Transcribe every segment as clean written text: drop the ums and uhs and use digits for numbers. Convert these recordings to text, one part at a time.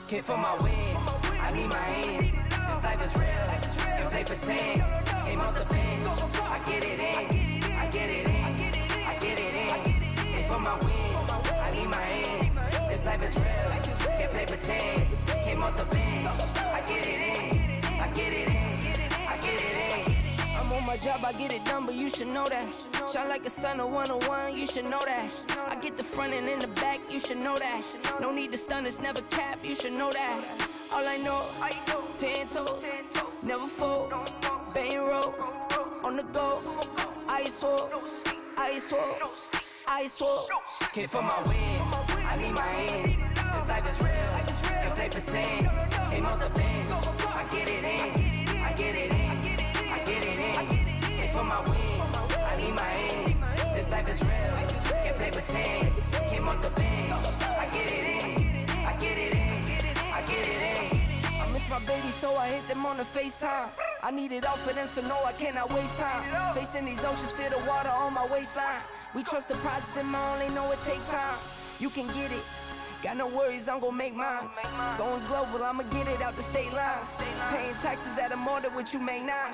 Came for my wins, I need my ends. This life is real, and play pretend. Came off the bench, I get it in, I get it in, I get it in. Came for my wins, I need my ends. This life is real, can't play pretend. Came off the bench, I get it in, I get it in, I get it in. I'm on my job, I get it done, but you should know that. Shine like a sun, a 101, you should know that. I get the front and in the back, you should know that. No need to stun, it's never cap, you should know that. All I know, 10 toes, never fold, bang roll, on the go, ice wall, ice wall, ice wall. Came for my wins, I need my ends. This life is real, and play pretend. Came off the bench, I get it in, I get it in, I get it in. Came for my wins, I need my ends. This life is real, can't play pretend. Came off the bench, I get it in, I get it in, I get it in. I miss my baby, so I hit them on the FaceTime. I need it all for them, so no, I cannot waste time. Facing these oceans, feel the water on my waistline. We trust the process and my only know it takes time. You can get it, got no worries, I'm gon' make mine. Going global, I'ma get it out the state lines. Paying taxes at a more than what you make now.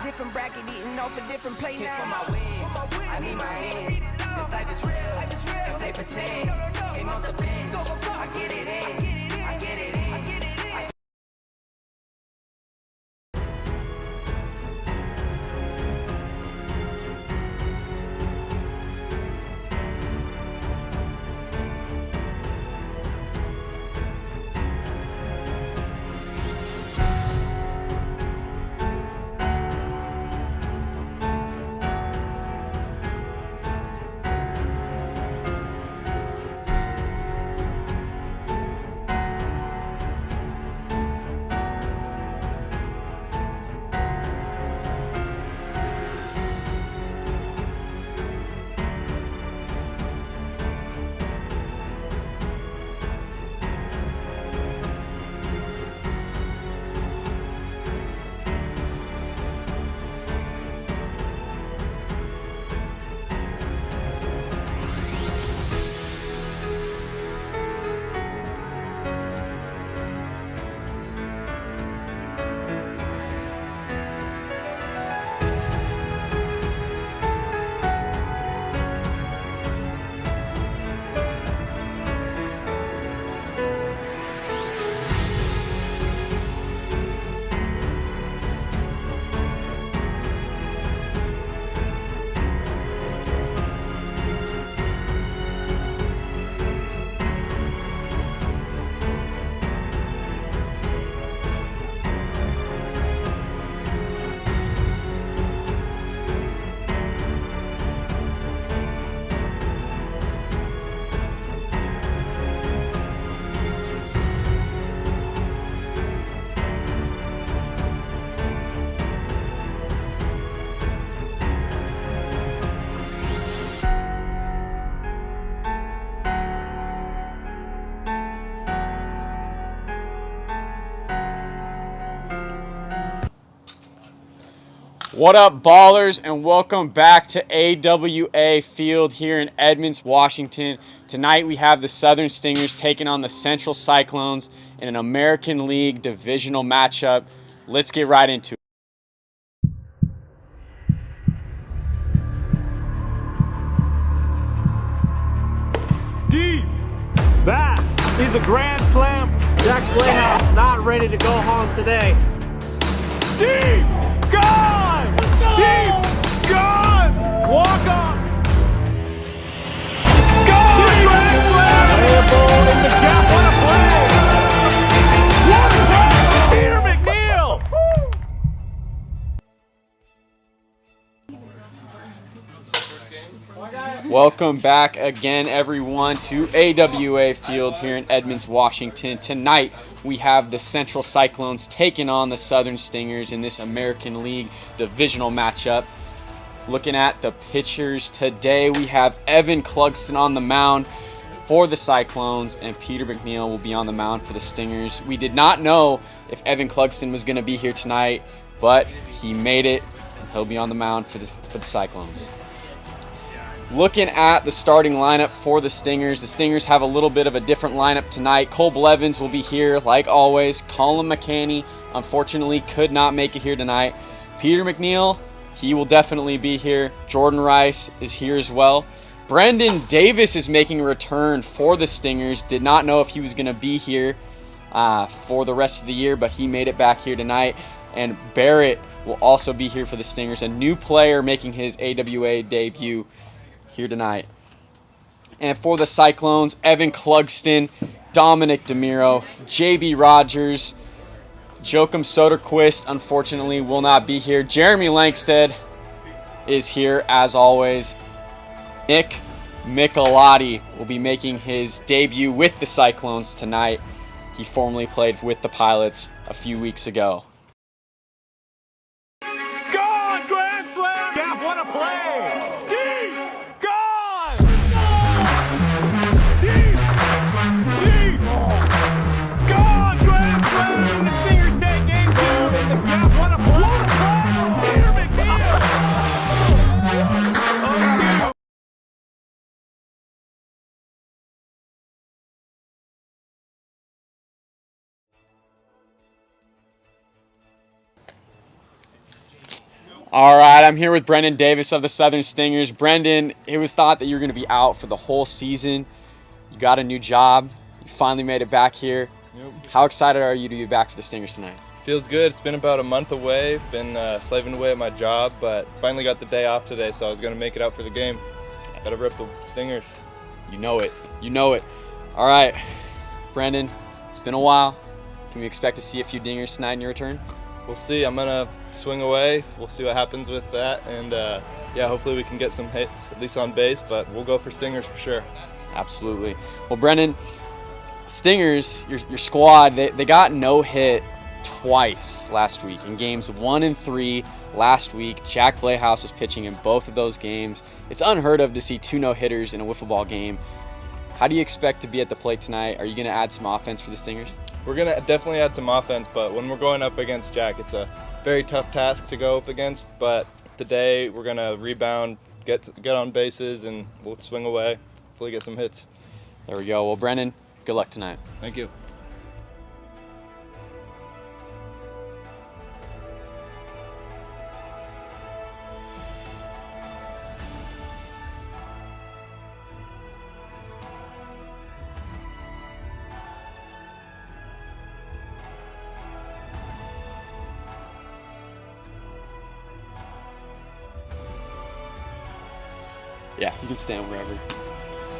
Different bracket, eating off a different plate now. For my wins, I need my ends. This life is real, and play pretend. Came off the bench, I get it in, I get it in. What up, ballers, and welcome back to AWA Field here in Edmonds, Washington. Tonight we have the Southern Stingers taking on the Central Cyclones in an American League divisional matchup. Let's get right into it. Deep. That is a grand slam. Jack Playhouse not ready to go home today. Deep. Gone! Deep! Gone! Walk on! Gone! Grand slam! Play a ball in the gap. What a play! What a play! Peter McNeil! Welcome back again, everyone, to AWA Field here in Edmonds, Washington. Tonight, we have the Central Cyclones taking on the Southern Stingers in this American League divisional matchup. Looking at the pitchers today, we have Evan Clugston on the mound for the Cyclones, and Peter McNeil will be on the mound for the Stingers. We did not know if Evan Clugston was going to be here tonight, but he made it. He'll be on the mound for the Cyclones. looking at the starting lineup for the Stingers have a little bit of a different lineup tonight. Cole Blevins will be here like always. Colin McCanney, unfortunately, could not make it here tonight. Peter McNeil, he will definitely be here. Jordan Rice is here as well. Brendan Davis is making a return for the Stingers. Did not know if he was going to be here for the rest of the year, but he made it back here tonight. And Barrett will also be here for the Stingers, a new player making his AWA debut here tonight. And for the Cyclones, Evan Clugston, Dominic DeMiro, JB Rogers, Joachim Soderquist, unfortunately, will not be here. Jeremy Langsted is here as always. Nick Michelotti will be making his debut with the Cyclones tonight. He formerly played with the Pilots a few weeks ago. Gone! Grand slam! Gap, what a play! Deep! Gone! Deep! Deep! Gone! Grand slam! The Stingers take game 2 in the gap. What a play! Peter McNeil! All right, I'm here with Brendan Davis of the Southern Stingers. Brendan, it was thought that you were going to be out for the whole season. You got a new job. You finally made it back here. Yep. How excited are you to be back for the Stingers tonight? Feels good. It's been about a month away. Been slaving away at my job, but finally got the day off today, so I was going to make it out for the game. Got to rip the Stingers. You know it. You know it. All right, Brendan, it's been a while. Can we expect to see a few dingers tonight in your return? We'll see. I'm going to swing away. We'll see what happens with that, and yeah, hopefully we can get some hits, at least on base, but we'll go for Stingers for sure. Absolutely. Well, Brendan, Stingers, your squad, they got no hit twice last week in games 1 and 3 last week. Jack Playhouse was pitching in both of those games. It's unheard of to see 2 no-hitters in a wiffle ball game. How do you expect to be at the plate tonight? Are you going to add some offense for the Stingers? We're going to definitely add some offense, but when we're going up against Jack, it's a very tough task to go up against, but today we're going to rebound, get on bases, and we'll swing away, hopefully get some hits. There we go. Well, Brendan, good luck tonight. Thank you. Yeah, you can stand wherever.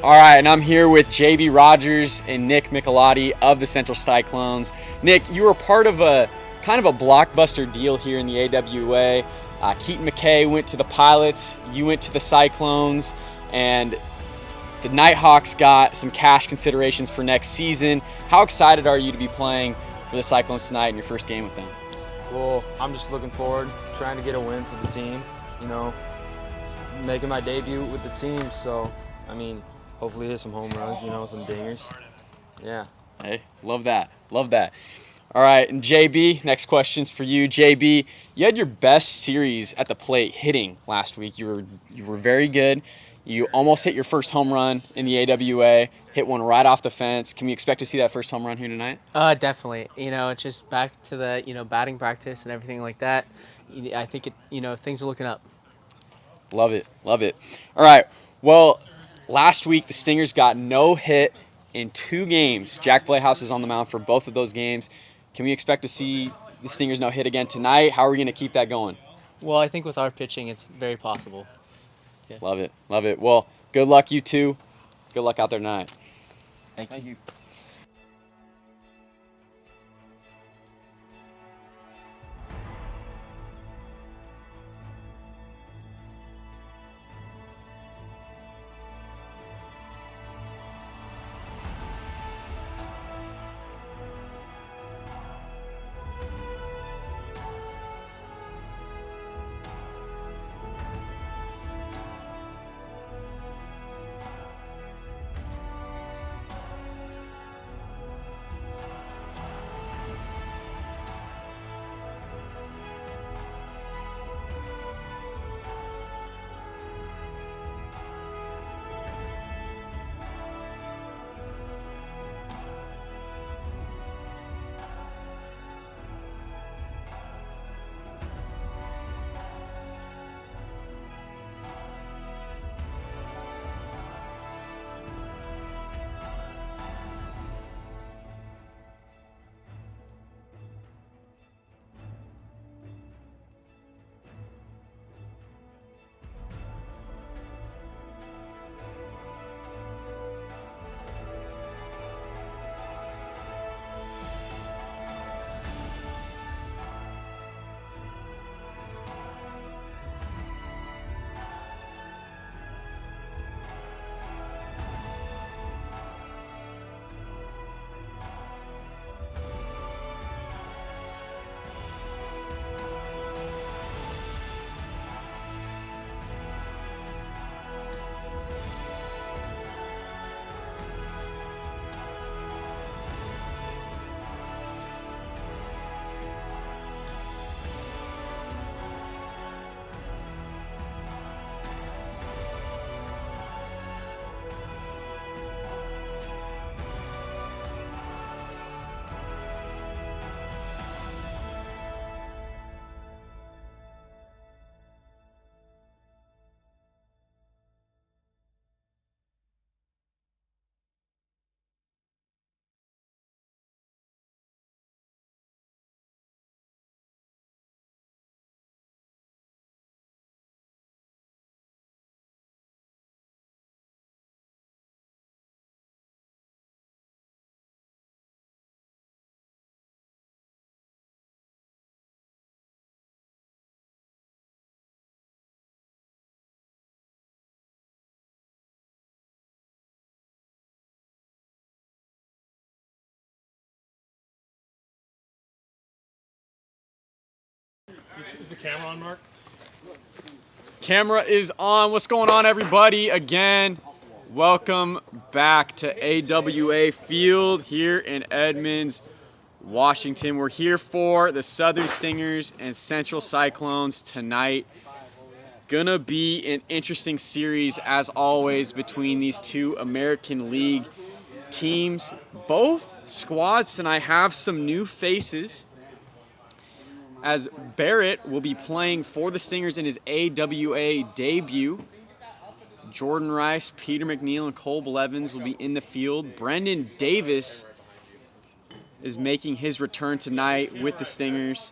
All right, and I'm here with JB Rogers and Nick Michelotti of the Central Cyclones. Nick, you were part of a kind of a blockbuster deal here in the AWA. Keaton McKay went to the Pilots, you went to the Cyclones, and the Nighthawks got some cash considerations for next season. How excited are you to be playing for the Cyclones tonight in your first game with them? Well, I'm just looking forward, trying to get a win for the team, you know, making my debut with the team. So, I mean, hopefully hit some home runs, you know, some dingers. Yeah. Hey, love that. Love that. All right, and JB, next question's for you. JB, you had your best series at the plate hitting last week. You were very good. You almost hit your first home run in the AWA, hit one right off the fence. Can we expect to see that first home run here tonight? Definitely. You know, it's just back to the, batting practice and everything like that. I think things are looking up. Love it. Love it. All right. Well, last week the Stingers got no hit in 2 games. Jack Playhouse is on the mound for both of those games. Can we expect to see the Stingers no hit again tonight? How are we going to keep that going? Well, I think with our pitching, it's very possible. Yeah. Love it. Love it. Well, good luck, you two. Good luck out there tonight. Thank you. Is the camera on, Mark? Camera is on. What's going on, everybody? Again, welcome back to AWA Field here in Edmonds, Washington. We're here for the Southern Stingers and Central Cyclones tonight. Gonna be an interesting series, as always, between these two American League teams. Both squads tonight have some new faces, as Barrett will be playing for the Stingers in his AWA debut. Jordan Rice, Peter McNeil, and Cole Blevins will be in the field. Brendan Davis is making his return tonight with the Stingers.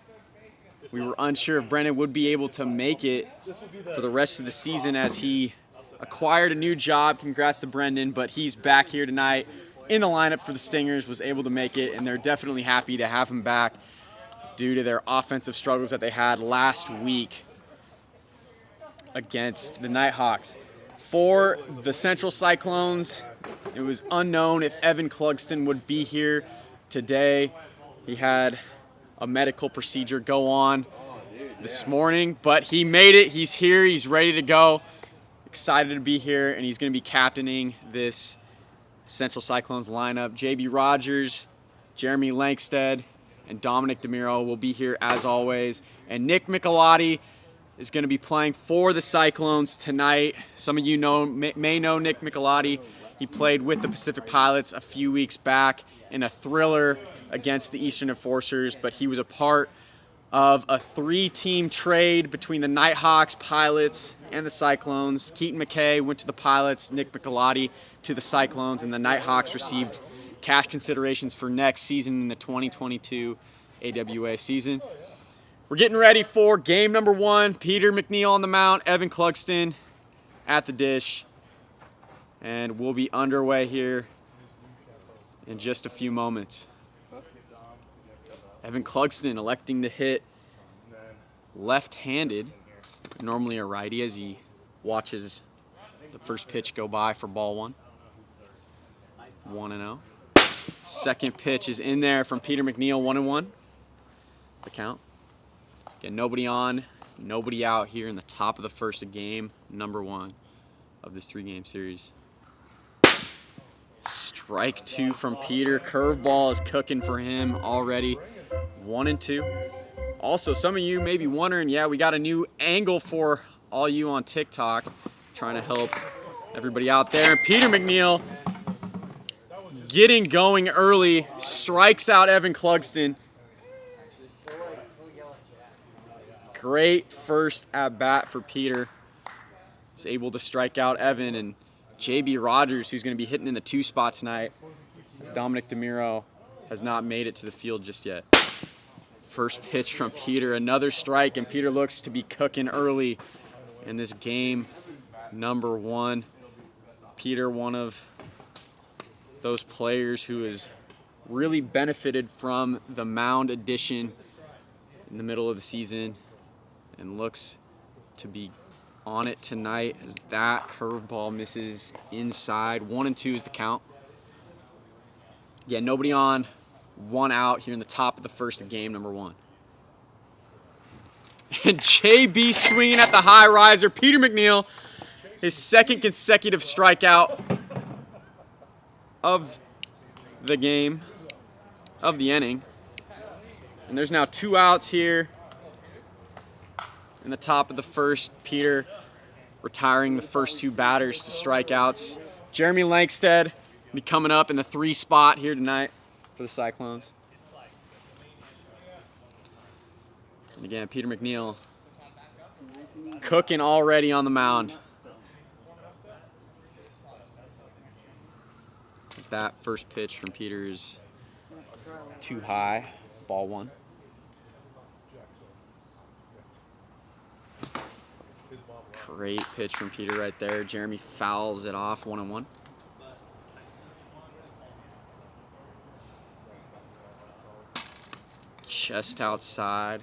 We were unsure if Brendan would be able to make it for the rest of the season as he acquired a new job. Congrats to Brendan, but he's back here tonight in the lineup for the Stingers, was able to make it, and they're definitely happy to have him back due to their offensive struggles that they had last week against the Nighthawks. For the Central Cyclones, it was unknown if Evan Clugston would be here today. He had a medical procedure go on this morning, but he made it. He's here. He's ready to go. Excited to be here, and he's going to be captaining this Central Cyclones lineup. JB Rogers, Jeremy Lankstead, and Dominic DeMiro will be here as always. And Nick Michelotti is going to be playing for the Cyclones tonight. Some of you may know Nick Michelotti. He played with the Pacific Pilots a few weeks back in a thriller against the Eastern Enforcers, but he was a part of a 3-team trade between the Nighthawks, Pilots, and the Cyclones. Keaton McKay went to the Pilots, Nick Michelotti to the Cyclones, and the Nighthawks received cash considerations for next season in the 2022 AWA season. We're getting ready for game number 1. Peter McNeil on the mound, Evan Clugston at the dish. And we'll be underway here in just a few moments. Evan Clugston electing to hit left-handed, normally a righty, as he watches the first pitch go by for ball 1. 1-0. Second pitch is in there from Peter McNeil, 1-1. The count. Again, nobody on, nobody out here in the top of the first of game number 1 of this 3-game series. Strike 2 from Peter. Curveball is cooking for him already. 1-2. Also, some of you may be wondering, yeah, we got a new angle for all you on TikTok, trying to help everybody out there. Peter McNeil getting going early, strikes out Evan Clugston. Great first at bat for Peter. He's able to strike out Evan, and JB Rogers, who's going to be hitting in the 2 spot tonight, as Dominic DeMiro has not made it to the field just yet. First pitch from Peter, another strike, and Peter looks to be cooking early in this game number 1. Peter, one of those players who has really benefited from the mound addition in the middle of the season, and looks to be on it tonight as that curveball misses inside. 1-2 is the count. Yeah, nobody on, 1 out here in the top of the first of game number 1. And JB swinging at the high riser. Peter McNeil, his 2nd consecutive strikeout of the game, of the inning. And there's now 2 outs here in the top of the first. Peter retiring the first 2 batters to strikeouts. Jeremy Lankstead will be coming up in the 3 spot here tonight for the Cyclones. And again, Peter McNeil cooking already on the mound. As that first pitch from Peter is too high, ball 1. Great pitch from Peter right there. Jeremy fouls it off, 1-1. Chest outside.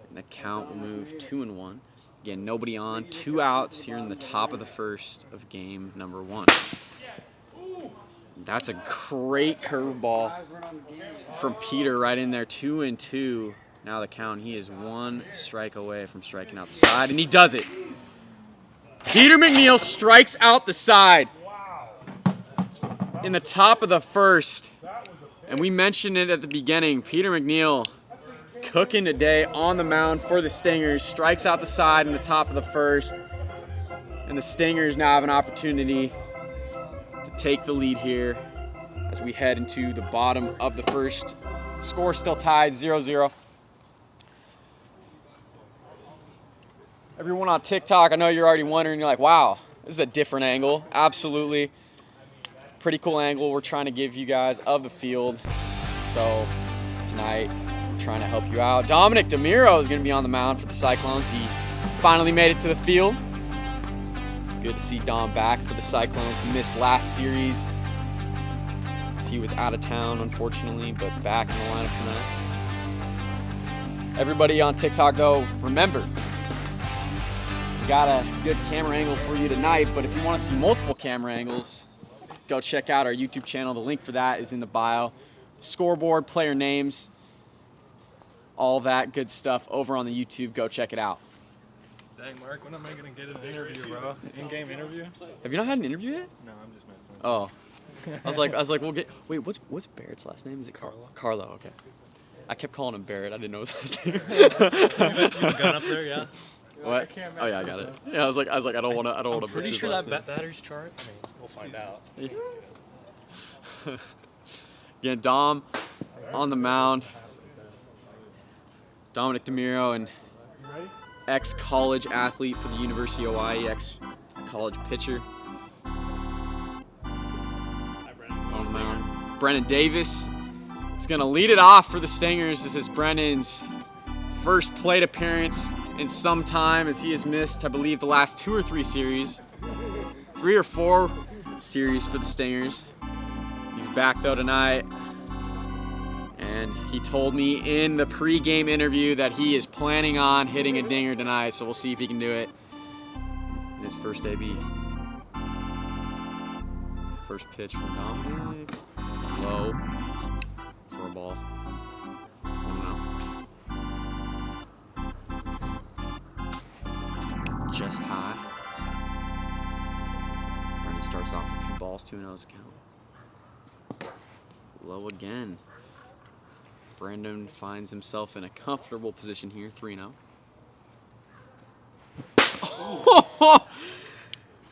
And the count will move 2-1. Again, nobody on. 2 outs here in the top of the first of game number 1. That's a great curveball from Peter right in there. 2-2. Now the count, he is 1 strike away from striking out the side, and he does it. Peter McNeil strikes out the side in the top of the first. And we mentioned it at the beginning. Peter McNeil cooking today on the mound for the Stingers. Strikes out the side in the top of the first. And the Stingers now have an opportunity to take the lead here as we head into the bottom of the first. Score still tied 0-0. Everyone on TikTok, I know you're already wondering, you're like, wow, this is a different angle. Absolutely. Pretty cool angle we're trying to give you guys of the field. So tonight, we're trying to help you out. Dominic DeMiro is going to be on the mound for the Cyclones. He finally made it to the field. Good to see Dom back for the Cyclones. He missed last series. He was out of town, unfortunately, but back in the lineup tonight. Everybody on TikTok, though, remember, got a good camera angle for you tonight, but if you want to see multiple camera angles, go check out our YouTube channel. The link for that is in the bio. Scoreboard, player names, all that good stuff over on the YouTube. Go check it out. Dang, Mark, when am I going to get an interview, bro? In-game interview? Have you not had an interview yet? No, I'm just messing. Oh. I was like, we'll get. Wait, what's Barrett's last name? Is it Carlo? Carlo, okay. I kept calling him Barrett. I didn't know his last name. Gun up there, yeah. What? Oh yeah, I got it. Yeah, I was like, I don't want to. Pretty sure that batter's chart. I mean, we'll find out. Again, Dom on the mound. Dominic DeMiro, an ex-college athlete for the University of Hawaii, ex-college pitcher. On the mound. Brennan Davis is going to lead it off for the Stingers. This is Brennan's first plate appearance in some time, as he has missed, I believe, the last 2 or 3 series. 3 or 4 series for the Stingers. He's back though tonight. And he told me in the pre-game interview that he is planning on hitting a dinger tonight, so we'll see if he can do it in his first AB. First pitch from Dominic. It's low for a ball. 1-0. Just high. Brennan starts off with 2 balls, 2-0's count. Low again. Brandon finds himself in a comfortable position here, 3-0.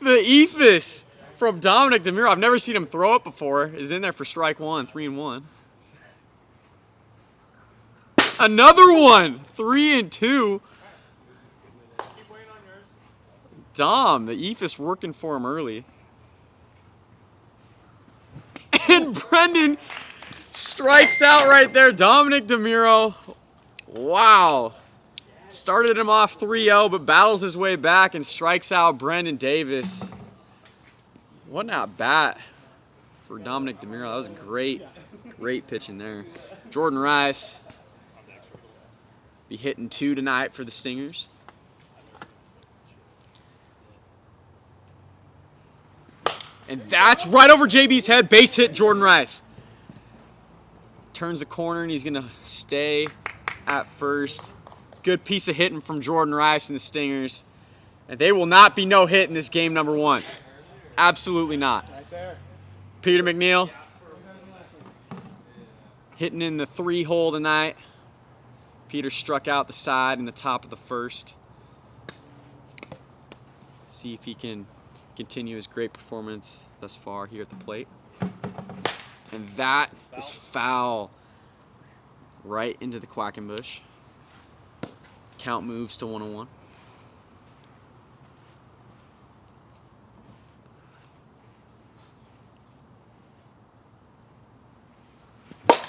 The eephus from Dominic DeMiro. I've never seen him throw it before. Is in there for strike 1, 3-1. Another one, 3-2. Dom, the eephus working for him early. And Brendan strikes out right there. Dominic DeMiro, wow. Started him off 3-0, but battles his way back and strikes out Brendan Davis. What an at-bat for Dominic DeMiro. That was great, great pitching there. Jordan Rice be hitting 2 tonight for the Stingers. And that's right over JB's head. Base hit, Jordan Rice. Turns the corner and he's going to stay at first. Good piece of hitting from Jordan Rice and the Stingers. And they will not be no hit in this game number 1. Absolutely not. Peter McNeil hitting in the 3 hole tonight. Peter struck out the side in the top of the first. See if he can continue his great performance thus far here at the plate. And that is foul right into the Quackenbush. Count moves to 1-1.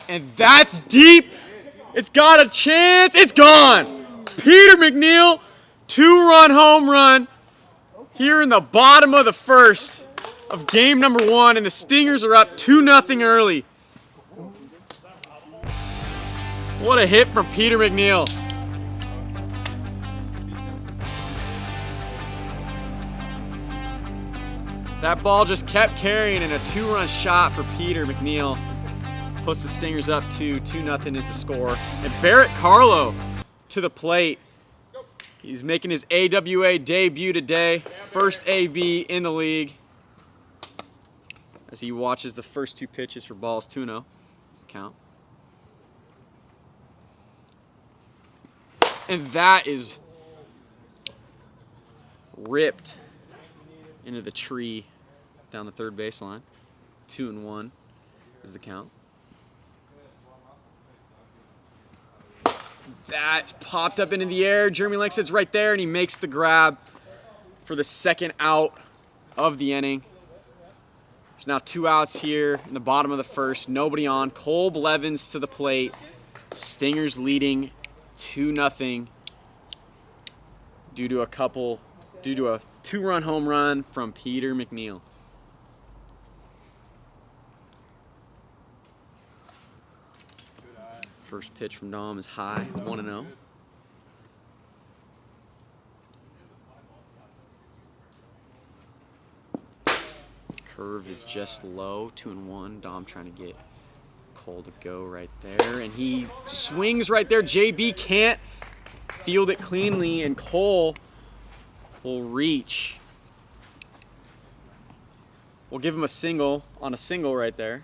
And that's deep. It's got a chance. It's gone. Peter McNeil, 2-run home run here in the bottom of the first of game number 1, and the Stingers are up 2-0 early. What a hit from Peter McNeil. That ball just kept carrying, and a 2-run shot for Peter McNeil. puts the Stingers up to 2-0 is the score. And Barrett Carlo to the plate. He's making his AWA debut today. First AB in the league. As he watches the first 2 pitches for balls 2-0. That's the count. And that is ripped into the tree down the third baseline. 2-1 is the count. That's popped up into the air. Jeremy Langston's right there, and he makes the grab for the second out of the inning. There's now 2 outs here in the bottom of the first. Nobody on. Cole Blevins to the plate. Stingers leading 2-0 due to a 2-run home run from Peter McNeil. First pitch from Dom is high, 1-0. Curve is just low, 2-1. Dom trying to get Cole to go right there, and he swings right there. JB can't field it cleanly, and Cole will reach. We'll give him a single on a single right there.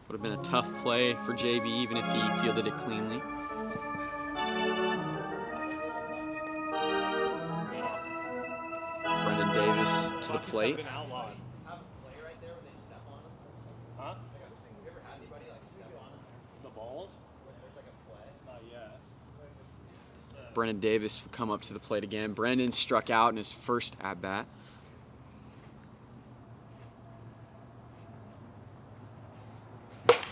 Would have been a tough play for JB even if he fielded it cleanly. Brendan Davis to the plate. Brendan Davis will come up to the plate again. Brendan struck out in his first at-bat.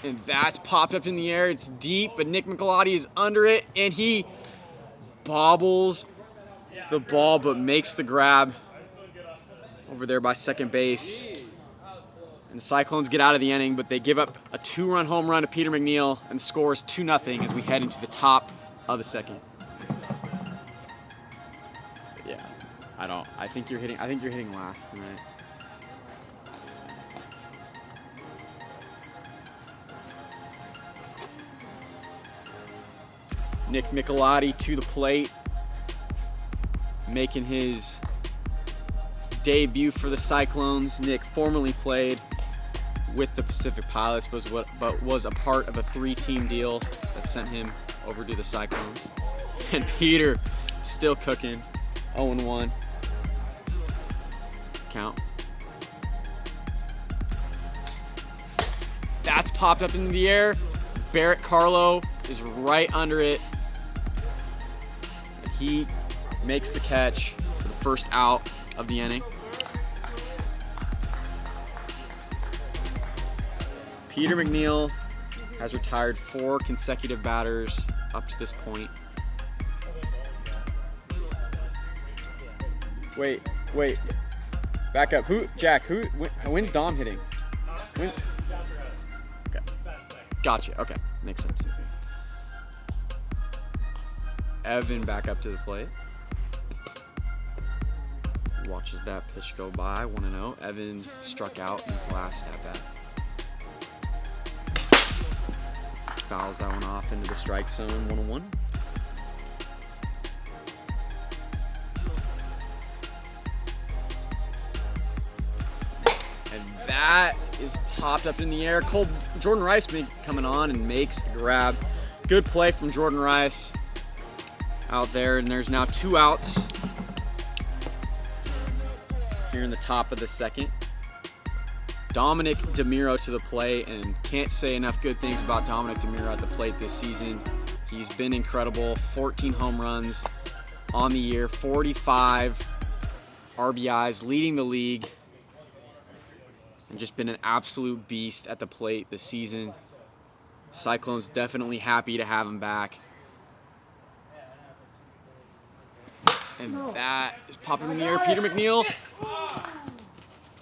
And that's popped up in the air. It's deep, but Nick Michelotti is under it, and he bobbles the ball, but makes the grab over there by second base. And the Cyclones get out of the inning, but they give up a 2-run home run to Peter McNeil, and the score is 2-0 as we head into the top of the second. Yeah, I think you're hitting last tonight. Nick Michelotti to the plate, making his debut for the Cyclones. Nick formerly played with the Pacific Pilots, but was a part of a 3-team deal that sent him over to the Cyclones. And Peter still cooking, 0-1. Count. That's popped up into the air. Barrett Carlo is right under it. He makes the catch for the first out of the inning. Peter McNeil has retired 4 consecutive batters up to this point. Wait. Back up. When's Dom hitting? Okay. Gotcha. Okay. Makes sense. Evan back up to the plate. Watches that pitch go by, 1-0. Evan struck out in his last at-bat. Fouls that one off into the strike zone, 1-1. And that is popped up in the air. Jordan Rice coming on and makes the grab. Good play from Jordan Rice out there, and there's now 2 outs here in the top of the second. Dominic DeMiro to the plate, and can't say enough good things about Dominic DeMiro at the plate this season. He's been incredible. 14 home runs on the year, 45 RBIs, leading the league, and just been an absolute beast at the plate this season. Cyclones definitely happy to have him back. And that is popping in the air. Peter McNeil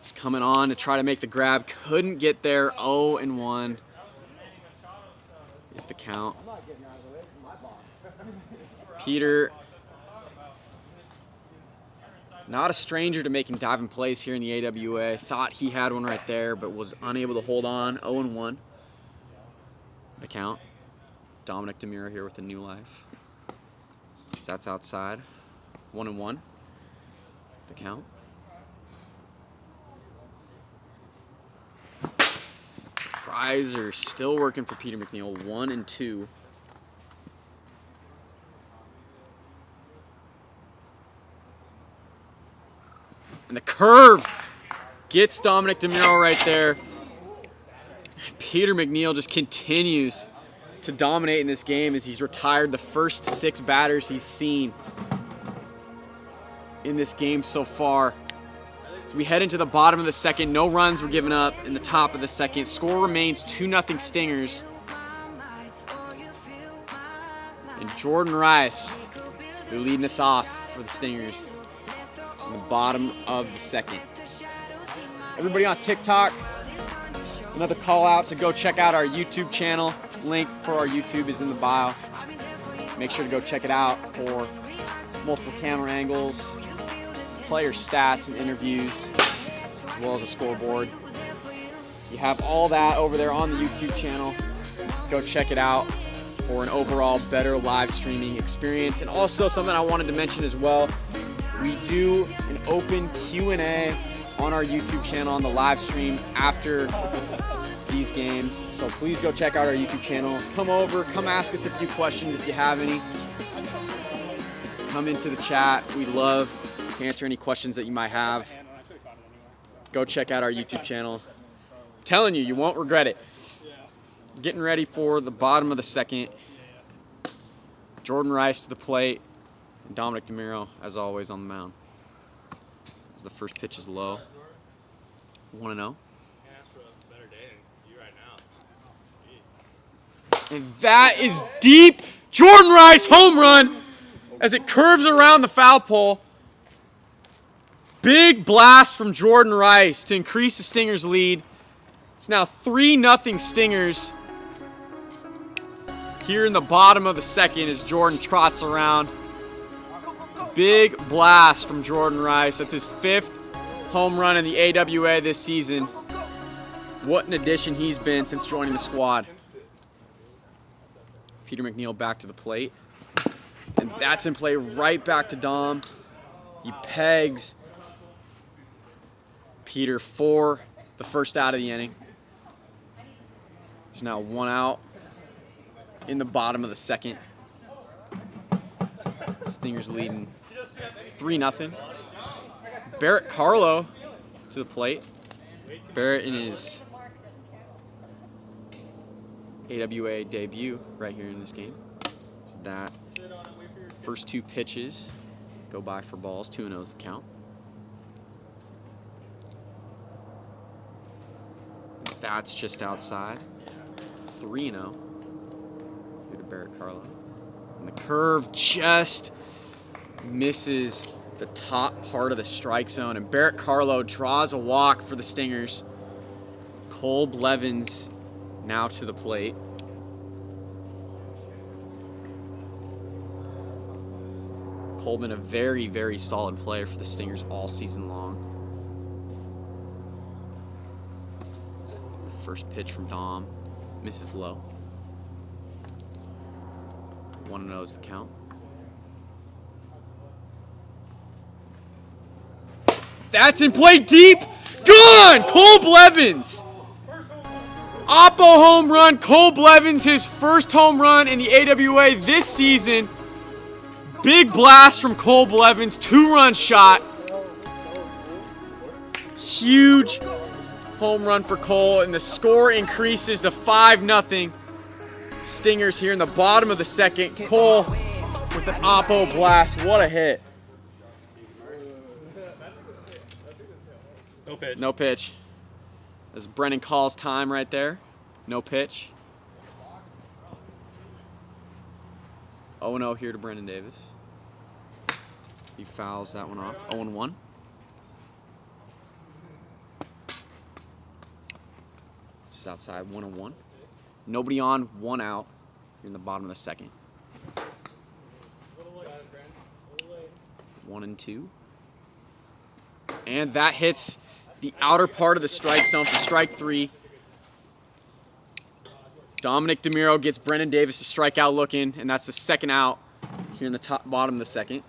is coming on to try to make the grab. Couldn't get there. 0-1 is the count. Peter, not a stranger to making diving plays here in the AWA. Thought he had one right there, but was unable to hold on. 0-1. The count. Dominic DeMuro here with a new life. That's outside. 1-1. The count. Tries are still working for Peter McNeil. 1-2. And the curve gets Dominic DeMuro right there. Peter McNeil just continues to dominate in this game as he's retired the first 6 batters he's seen in this game so far. As we head into the bottom of the second, no runs were given up in the top of the second. Score remains 2-0 Stingers. And Jordan Rice, who leading us off for the Stingers in the bottom of the second. Everybody on TikTok, another call out to go check out our YouTube channel. Link for our YouTube is in the bio. Make sure to go check it out for multiple camera angles, player stats and interviews, as well as a scoreboard. You have all that over there on the YouTube channel. Go check it out for an overall better live streaming experience. And also something I wanted to mention as well, we do an open Q&A on our YouTube channel on the live stream after these games. So please go check out our YouTube channel. Come over, come ask us a few questions if you have any. Come into the chat. We'd love to answer any questions that you might have. Go check out our YouTube channel. I'm telling you, you won't regret it. Getting ready for the bottom of the second. Jordan Rice to the plate. And Dominic DeMuro, as always, on the mound. As the first pitch is low. 1-0. And that is deep. Jordan Rice home run as it curves around the foul pole. Big blast from Jordan Rice to increase the Stingers' lead. It's now 3-0 Stingers here in the bottom of the second as Jordan trots around. Big blast from Jordan Rice. That's his 5th home run in the AWA this season. What an addition he's been since joining the squad. Peter McNeil back to the plate. And that's in play right back to Dom. He pegs Peter for the first out of the inning. There's now 1 out in the bottom of the second. Stingers leading 3-0. Barrett Carlo to the plate. Barrett in his AWA debut right here in this game. So that first 2 pitches go by for balls. 2-0 is the count. That's just outside. 3-0 here to Barrett Carlo. And the curve just misses the top part of the strike zone. And Barrett Carlo draws a walk for the Stingers. Cole Blevins now to the plate. Coleman, a very, very solid player for the Stingers all season long. The first pitch from Dom misses low. 1-0 is the count. That's in play deep. Gone! Cole Blevins. Oppo home run. Cole Blevins, his first home run in the AWA this season. Big blast from Cole Blevins. 2-run shot. Huge home run for Cole, and the score increases to 5-0. Stingers here in the bottom of the second. Cole with an Oppo blast. What a hit. No pitch. No pitch. As Brennan calls time right there. No pitch. 0-0 here to Brendan Davis. He fouls that one off. 0-1. This is outside. 1-1. Nobody on. 1 out here in the bottom of the second. 1-2. And that hits the outer part of the strike zone for strike 3. Dominic DeMiro gets Brendan Davis to strike out looking, and that's the second out here in the bottom of the second.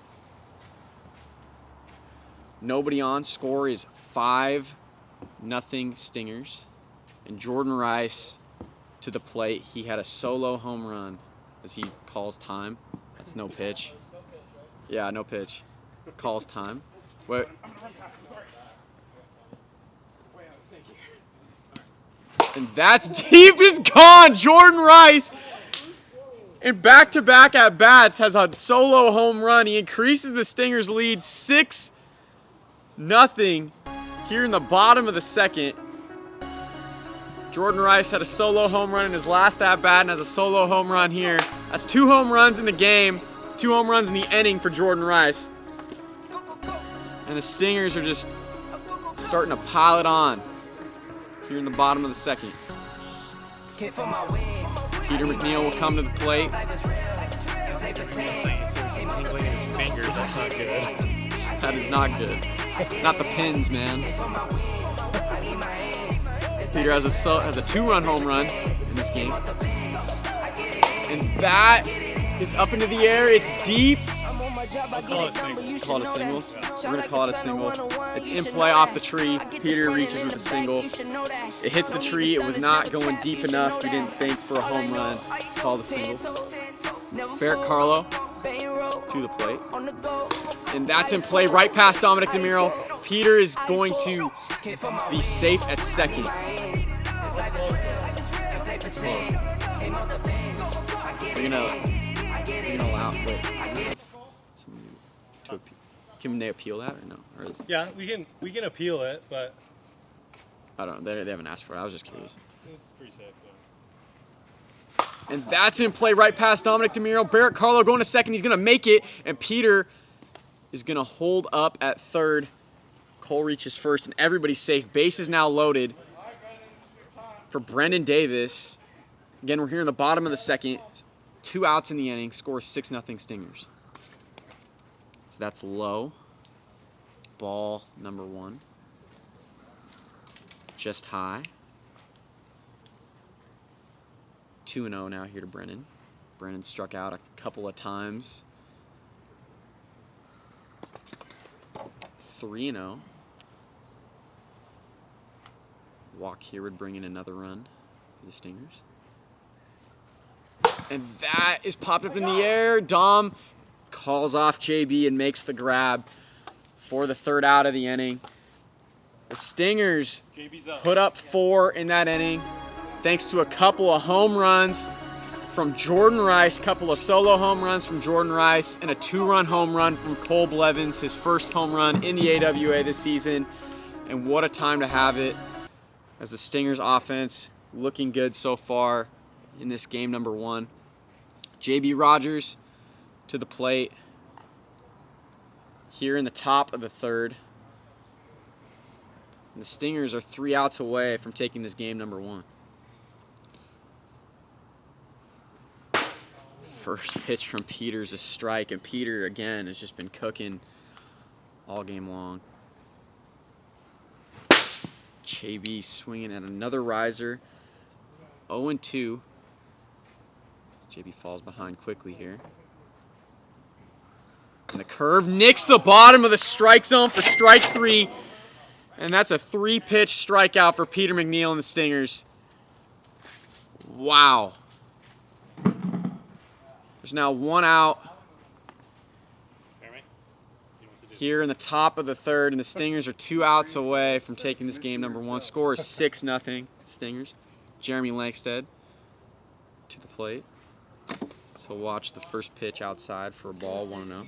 Nobody on. Score is 5-0 Stingers. And Jordan Rice to the plate. He had a solo home run as he calls time. That's no pitch. Yeah, no pitch. Calls time. Wait. And that's deep. It's gone. Jordan Rice, in back-to-back at-bats, has a solo home run. He increases the Stingers' lead 6-0 here in the bottom of the second. Jordan Rice had a solo home run in his last at-bat and has a solo home run here. That's 2 home runs in the game, 2 home runs in the inning for Jordan Rice. And the Stingers are just starting to pile it on here in the bottom of the second. Peter McNeil will come to the plate. That is not good. Not the pins, man. Peter has a 2-run home run in this game. And that is up into the air. It's deep. Call it a single. Call it a single. We're going to call it a single. It's in play off the tree. Peter reaches with a single. It hits the tree. It was not going deep enough. We didn't think for a home run. It's called a single. Barrett Carlo to the plate. And that's in play right past Dominic DeMiro. Peter is going to be safe at second. They're gonna allow, but can they appeal that or no? Or is, Yeah, we can appeal it, but I don't know. They haven't asked for it. I was just curious. it was pretty safe. And that's in play right past Dominic DeMiro. Barrett Carlo going to second. He's gonna make it, and Peter is gonna hold up at third. Cole reaches first, and everybody's safe. Base is now loaded for Brendan Davis. Again, we're here in the bottom of the second. 2 outs in the inning. Score 6-0 Stingers. So that's low. Ball number 1. Just high. 2-0 now here to Brennan. Brennan struck out a couple of times. 3-0. Walk here would bring in another run for the Stingers. And that is popped up in the air. Dom calls off JB and makes the grab for the 3rd out of the inning. The Stingers put up 4 in that inning thanks to a couple of home runs from Jordan Rice, couple of solo home runs from Jordan Rice, and a 2-run home run from Cole Blevins, his first home run in the AWA this season. And what a time to have it as the Stingers offense looking good so far in this game number 1. JB Rogers to the plate here in the top of the 3rd. And the Stingers are 3 outs away from taking this game number 1. First pitch from Peter's a strike, and Peter again has just been cooking all game long. JB swinging at another riser. 0-2. JB falls behind quickly here. And the curve nicks the bottom of the strike zone for strike 3. And that's a 3-pitch strikeout for Peter McNeil and the Stingers. Wow. There's now 1 out here in the top of the 3rd, and the Stingers are 2 outs away from taking this game number 1. Score is 6-0 Stingers. Jeremy Lankstead to the plate. So watch the first pitch outside for a ball, 1-0.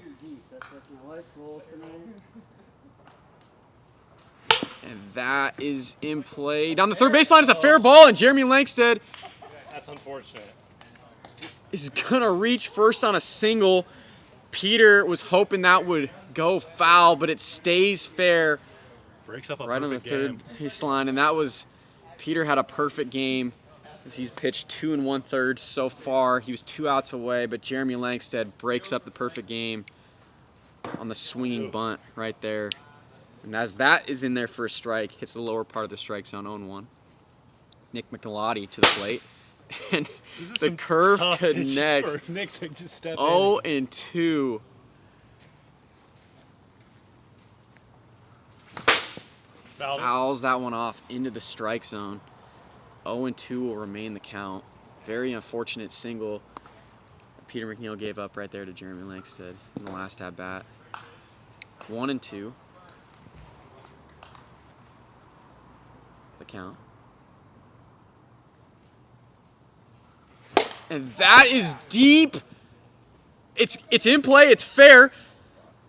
And that is in play. Down the 3rd baseline is a fair ball, and Jeremy Lankstead That's unfortunate. is gonna reach first on a single. Peter was hoping that would go foul, but it stays fair Breaks up a right on the perfect 3rd baseline, and that was, Peter had a perfect game as he's pitched 2 1/3 so far. He was 2 outs away, but Jeremy Lankstead breaks up the perfect game on the swinging bunt right there. And as that is in there for a strike, hits the lower part of the strike zone, 0-1. Nick McElottie to the plate. And the curve connects. For Nick to just step 0-2. Fouls that one off into the strike zone. 0-2 will remain the count. Very unfortunate single Peter McNeil gave up right there to Jeremy Langsted in the last at bat. 1-2. The count. And that is deep. It's in play. It's fair.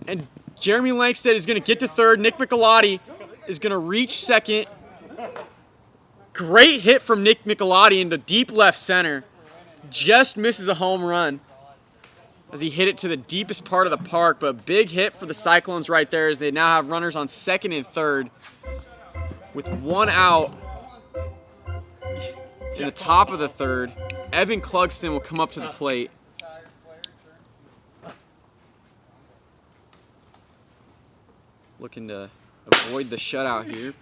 And Jeremy Langsted is going to get to third. Nick Michelotti is going to reach second. Great hit from Nick Michelotti into deep left center. Just misses a home run as he hit it to the deepest part of the park. But big hit for the Cyclones right there as they now have runners on second and third with one out in the top of the third. Evan Clugston will come up to the plate. Looking to avoid the shutout here.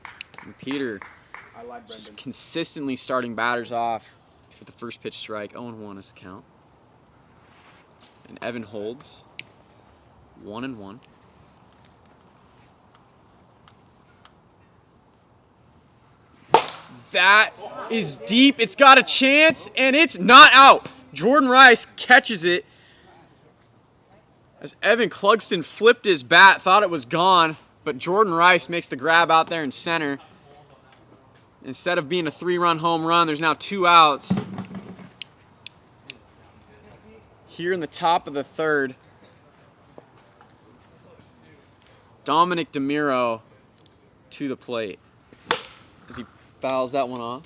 And Peter just consistently starting batters off with the first pitch strike. 0-1 is the count. And Evan holds 1-1. That is deep. It's got a chance, and it's not out. Jordan Rice catches it as Evan Clugston flipped his bat, thought it was gone, but Jordan Rice makes the grab out there in center. Instead of being a 3-run home run, there's now 2 outs. Here in the top of the third, Dominic DeMiro to the plate as he fouls that one off.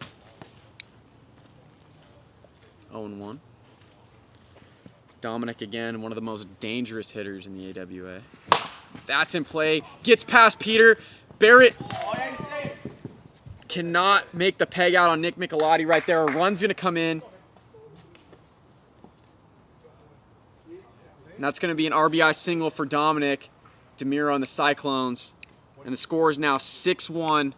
0-1. Dominic again, one of the most dangerous hitters in the AWA. That's in play. Gets past Peter. Barrett cannot make the peg out on Nick Michelotti right there. A run's going to come in. And that's going to be an RBI single for Dominic DeMiro and the Cyclones. And the score is now 6-1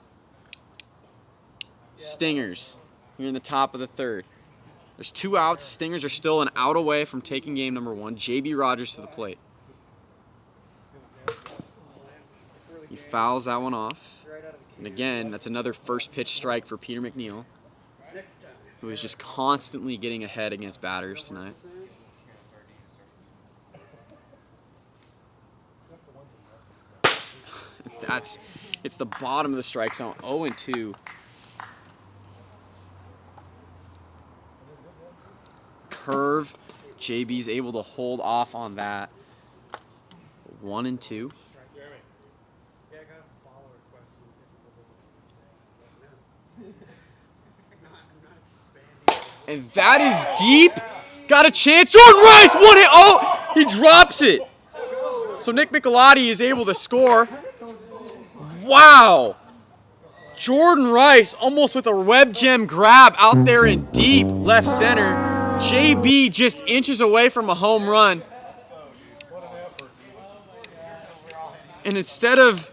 Stingers here in the top of the third. There's 2 outs. Stingers are still an out away from taking game number 1. J.B. Rogers to the plate. He fouls that one off. And again, that's another first pitch strike for Peter McNeil, who is just constantly getting ahead against batters tonight. It's the bottom of the strike zone. 0-2. Curve. JB's able to hold off on that. 1-2. And that is deep. Got a chance. Jordan Rice won it. Oh, he drops it. So Nick Michelotti is able to score. Wow. Jordan Rice almost with a web gem grab out there in deep left center. JB just inches away from a home run. And instead of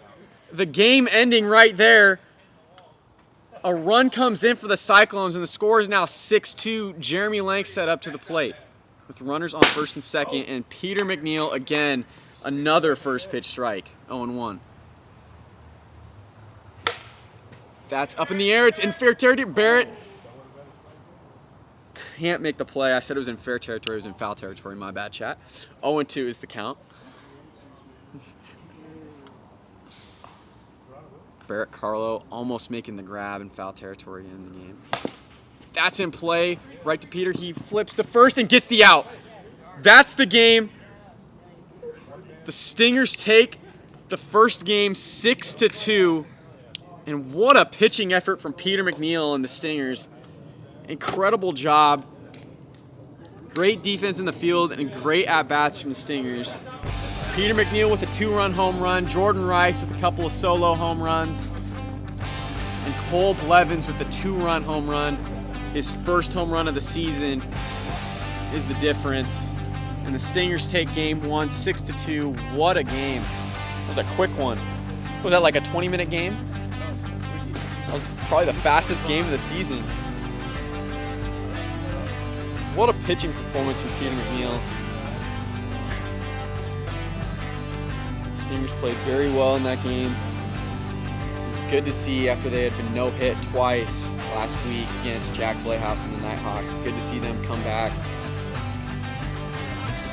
the game ending right there, a run comes in for the Cyclones, and the score is now 6-2. Jeremy Langsted up to the plate with runners on first and second, and Peter McNeil, again, another first pitch strike, 0-1. That's up in the air. It's in fair territory. Barrett can't make the play. I said it was in fair territory. It was in foul territory. My bad, chat. 0-2 is the count. Barrett Carlo almost making the grab in foul territory to end the game. That's in play. Right to Peter. He flips to first and gets the out. That's the game. The Stingers take the first game 6-2. And what a pitching effort from Peter McNeil and the Stingers. Incredible job. Great defense in the field and great at-bats from the Stingers. Peter McNeil with a 2-run home run. Jordan Rice with a couple of solo home runs. And Cole Blevins with the 2-run home run. His first home run of the season is the difference. And the Stingers take game 1, 6-2. What a game. That was a quick one. Was that like a 20-minute game? That was probably the fastest game of the season. What a pitching performance from Peter McNeil. Stingers played very well in that game. It was good to see after they had been no-hit twice last week against Jack Playhouse and the Nighthawks. Good to see them come back,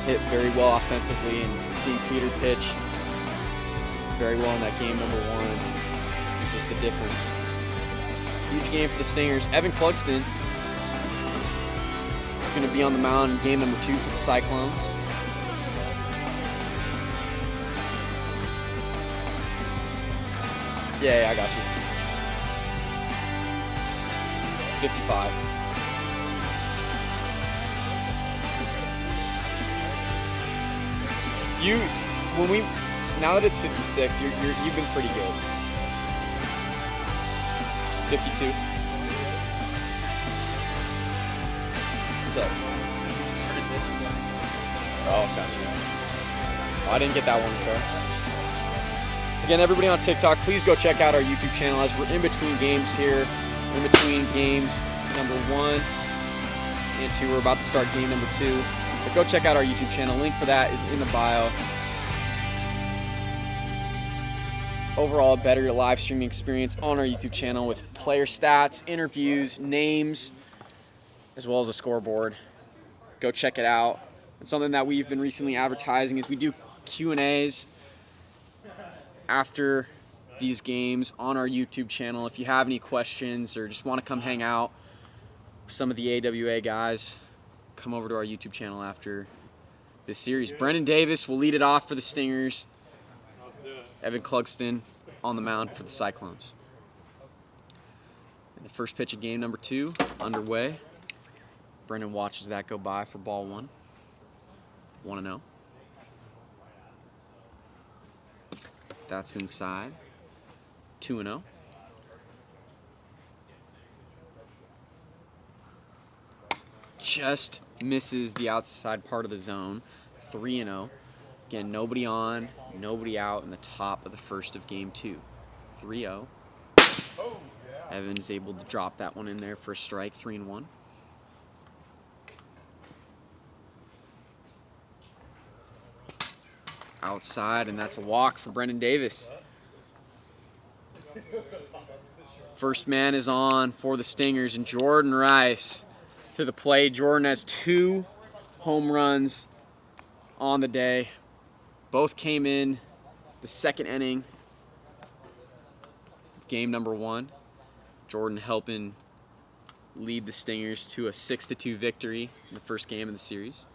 hit very well offensively, and seeing Peter pitch very well in that game number 1 is just the difference. Huge game for the Stingers. Evan Clugston is going to be on the mound in game number 2 for the Cyclones. Yeah, I got you. 55. Now that it's 56, you've been pretty good. 52. What's up? Oh, gotcha. Oh, I didn't get that one, sir. Again, everybody on TikTok, please go check out our YouTube channel as we're in between games here. In between games number 1 and 2. We're about to start game number 2. But go check out our YouTube channel. Link for that is in the bio. It's overall a better live streaming experience on our YouTube channel with player stats, interviews, names, as well as a scoreboard. Go check it out. It's something that we've been recently advertising is we do Q&As after these games on our YouTube channel. If you have any questions or just want to come hang out with some of the AWA guys, come over to our YouTube channel after this series. Brendan Davis will lead it off for the Stingers. Evan Clugston on the mound for the Cyclones. And the first pitch of game number 2 underway. Brendan watches that go by for ball 1. 1-0. That's inside. 2-0. Just misses the outside part of the zone. 3-0. Again, nobody on, nobody out in the top of the first of game 2. 3-0. Evans able to drop that one in there for a strike. 3-1. Outside, and that's a walk for Brendan Davis. First man is on for the Stingers, and Jordan Rice to the plate. Jordan has 2 home runs on the day. Both came in the second inning of game number 1. Jordan helping lead the Stingers to a 6-2 victory in the first game of the series.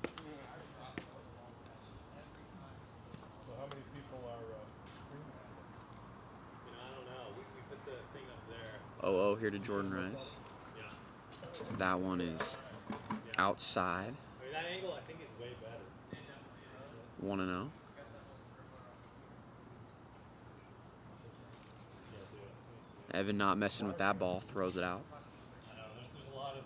Oh, here to Jordan Rice. So that one is outside. That angle, I think, is way better. 1-0. Evan not messing with that ball, throws it out. There's a lot of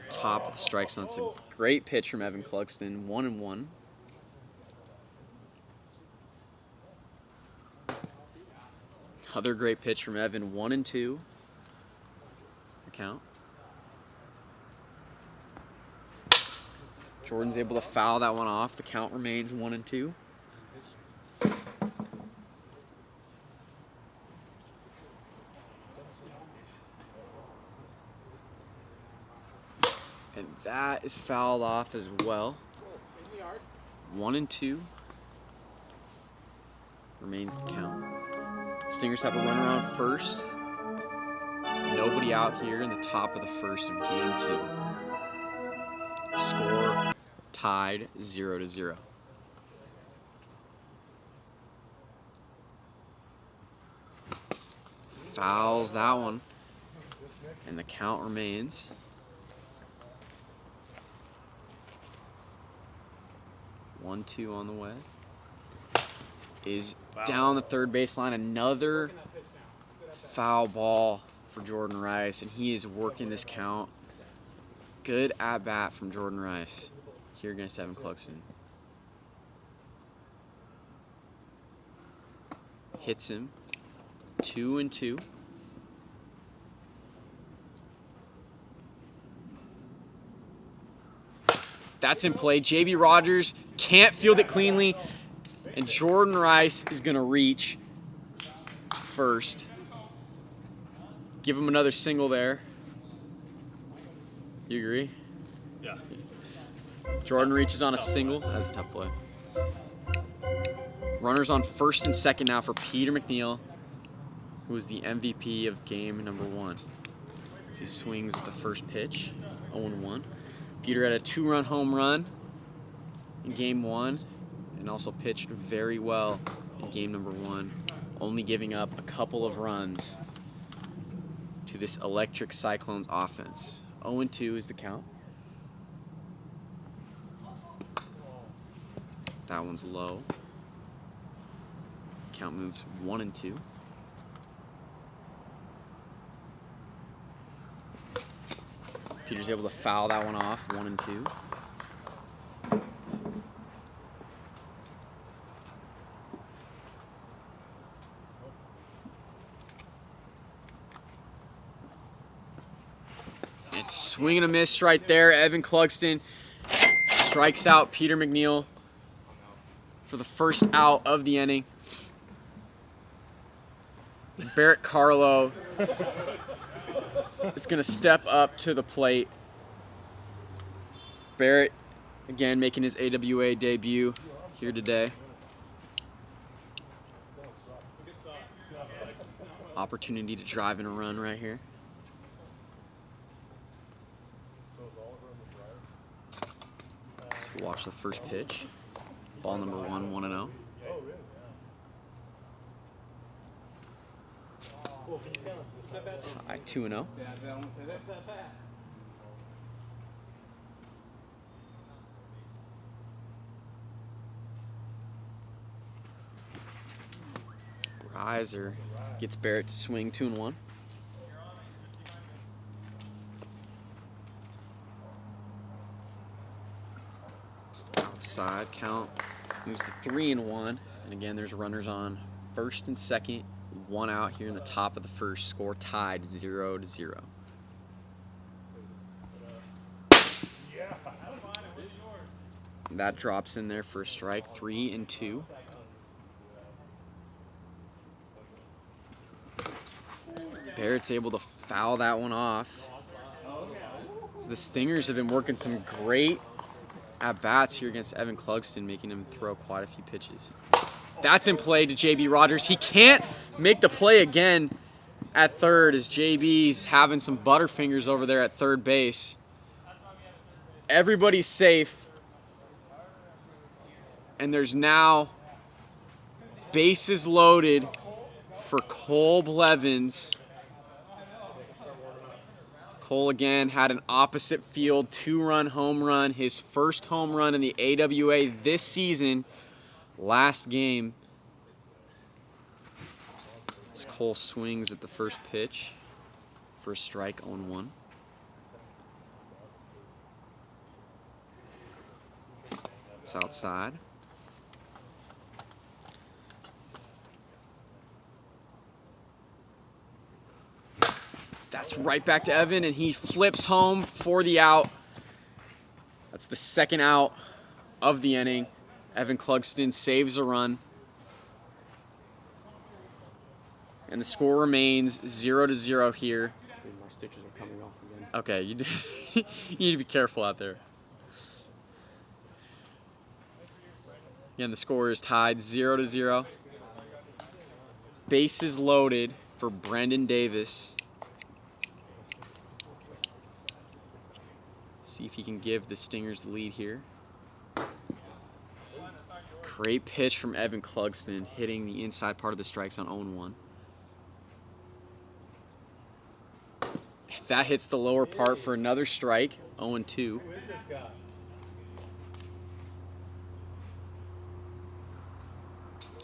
Top of the strike zone. It's a great pitch from Evan Clugston. 1-1. Another great pitch from Evan. 1-2. The count. Jordan's able to foul that one off. The count remains 1-2. And that is fouled off as well. 1-2. Remains the count. Stingers have a runner on first. Nobody out here in the top of the first of game 2. Score tied 0-0. Fouls that one. And the count remains 1-2 on the way. Is down the third baseline. Another foul ball for Jordan Rice, and he is working this count. Good at bat from Jordan Rice here against Evan Clugston. Hits him. 2-2. That's in play. JB Rogers can't field it cleanly, and Jordan Rice is going to reach first. Give him another single there. You agree? Yeah. Jordan reaches on a single. That's a tough play. Runners on first and second now for Peter McNeil, who was the MVP of game number 1. As he swings at the first pitch, 0-1. Peter had a 2-run home run in game 1 and also pitched very well in game number 1, only giving up a couple of runs to this electric Cyclones offense. 0-2 is the count. That one's low. Count moves 1-2. Peter's able to foul that one off, 1-2. It's swing and a miss right there. Evan Clugston strikes out Peter McNeil for the first out of the inning. Barrett Carlo is going to step up to the plate. Barrett, again, making his AWA debut here today. Opportunity to drive in a run right here. So watch the first pitch. Ball number 1, 1-0. Tie 2-0. Riser gets Barrett to swing 2-1. Outside count moves to 3-1, and again there's runners on first and second. 1 out here in the top of the first. Score tied 0-0. That drops in there for a strike. 3-2. Barrett's able to foul that one off. So the Stingers have been working some great at-bats here against Evan Clugston, making him throw quite a few pitches. That's in play to JB Rogers. He can't make the play again at third as JB's having some butterfingers over there at third base. Everybody's safe. And there's now bases loaded for Cole Blevins. Cole again had an opposite field 2-run home run, his first home run in the AWA this season. Last game, as Cole swings at the first pitch for a strike, 0-1. It's outside. That's right back to Evan, and he flips home for the out. That's the second out of the inning. Evan Clugston saves a run. And the score remains 0-0 here. Dude, my stitches are coming off again. Okay, you need to be careful out there. Again, the score is tied 0-0. Bases loaded for Brendan Davis. See if he can give the Stingers the lead here. Great pitch from Evan Clugston, hitting the inside part of the strike zone, 0-1. That hits the lower part for another strike, 0-2.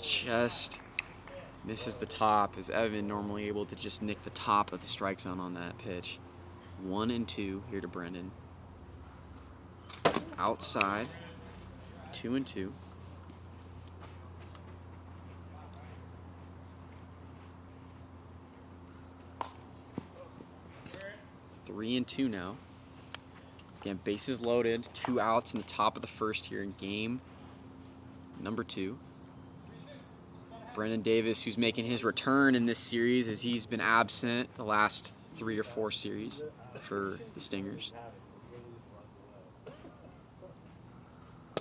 Just misses the top, as Evan normally able to just nick the top of the strike zone on that pitch. 1-2 here to Brendan. Outside, 2-2. 3-2 now. Again, bases loaded, 2 outs in the top of the first here in game number 2. Brendan Davis, who's making his return in this series as he's been absent the last 3 or 4 series for the Stingers.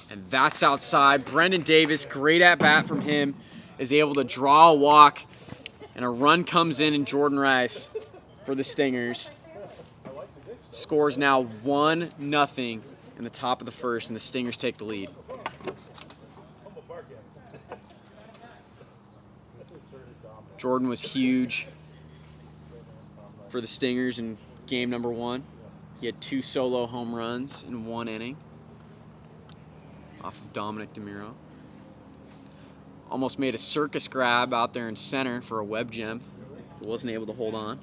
And that's outside. Brendan Davis, great at bat from him, is able to draw a walk, and a run comes in Jordan Rice for the Stingers. Scores now 1-0 in the top of the first, and the Stingers take the lead. Jordan was huge for the Stingers in game number 1. He had 2 solo home runs in 1 inning off of Dominic DeMiro. Almost made a circus grab out there in center for a web gem. He wasn't able to hold on.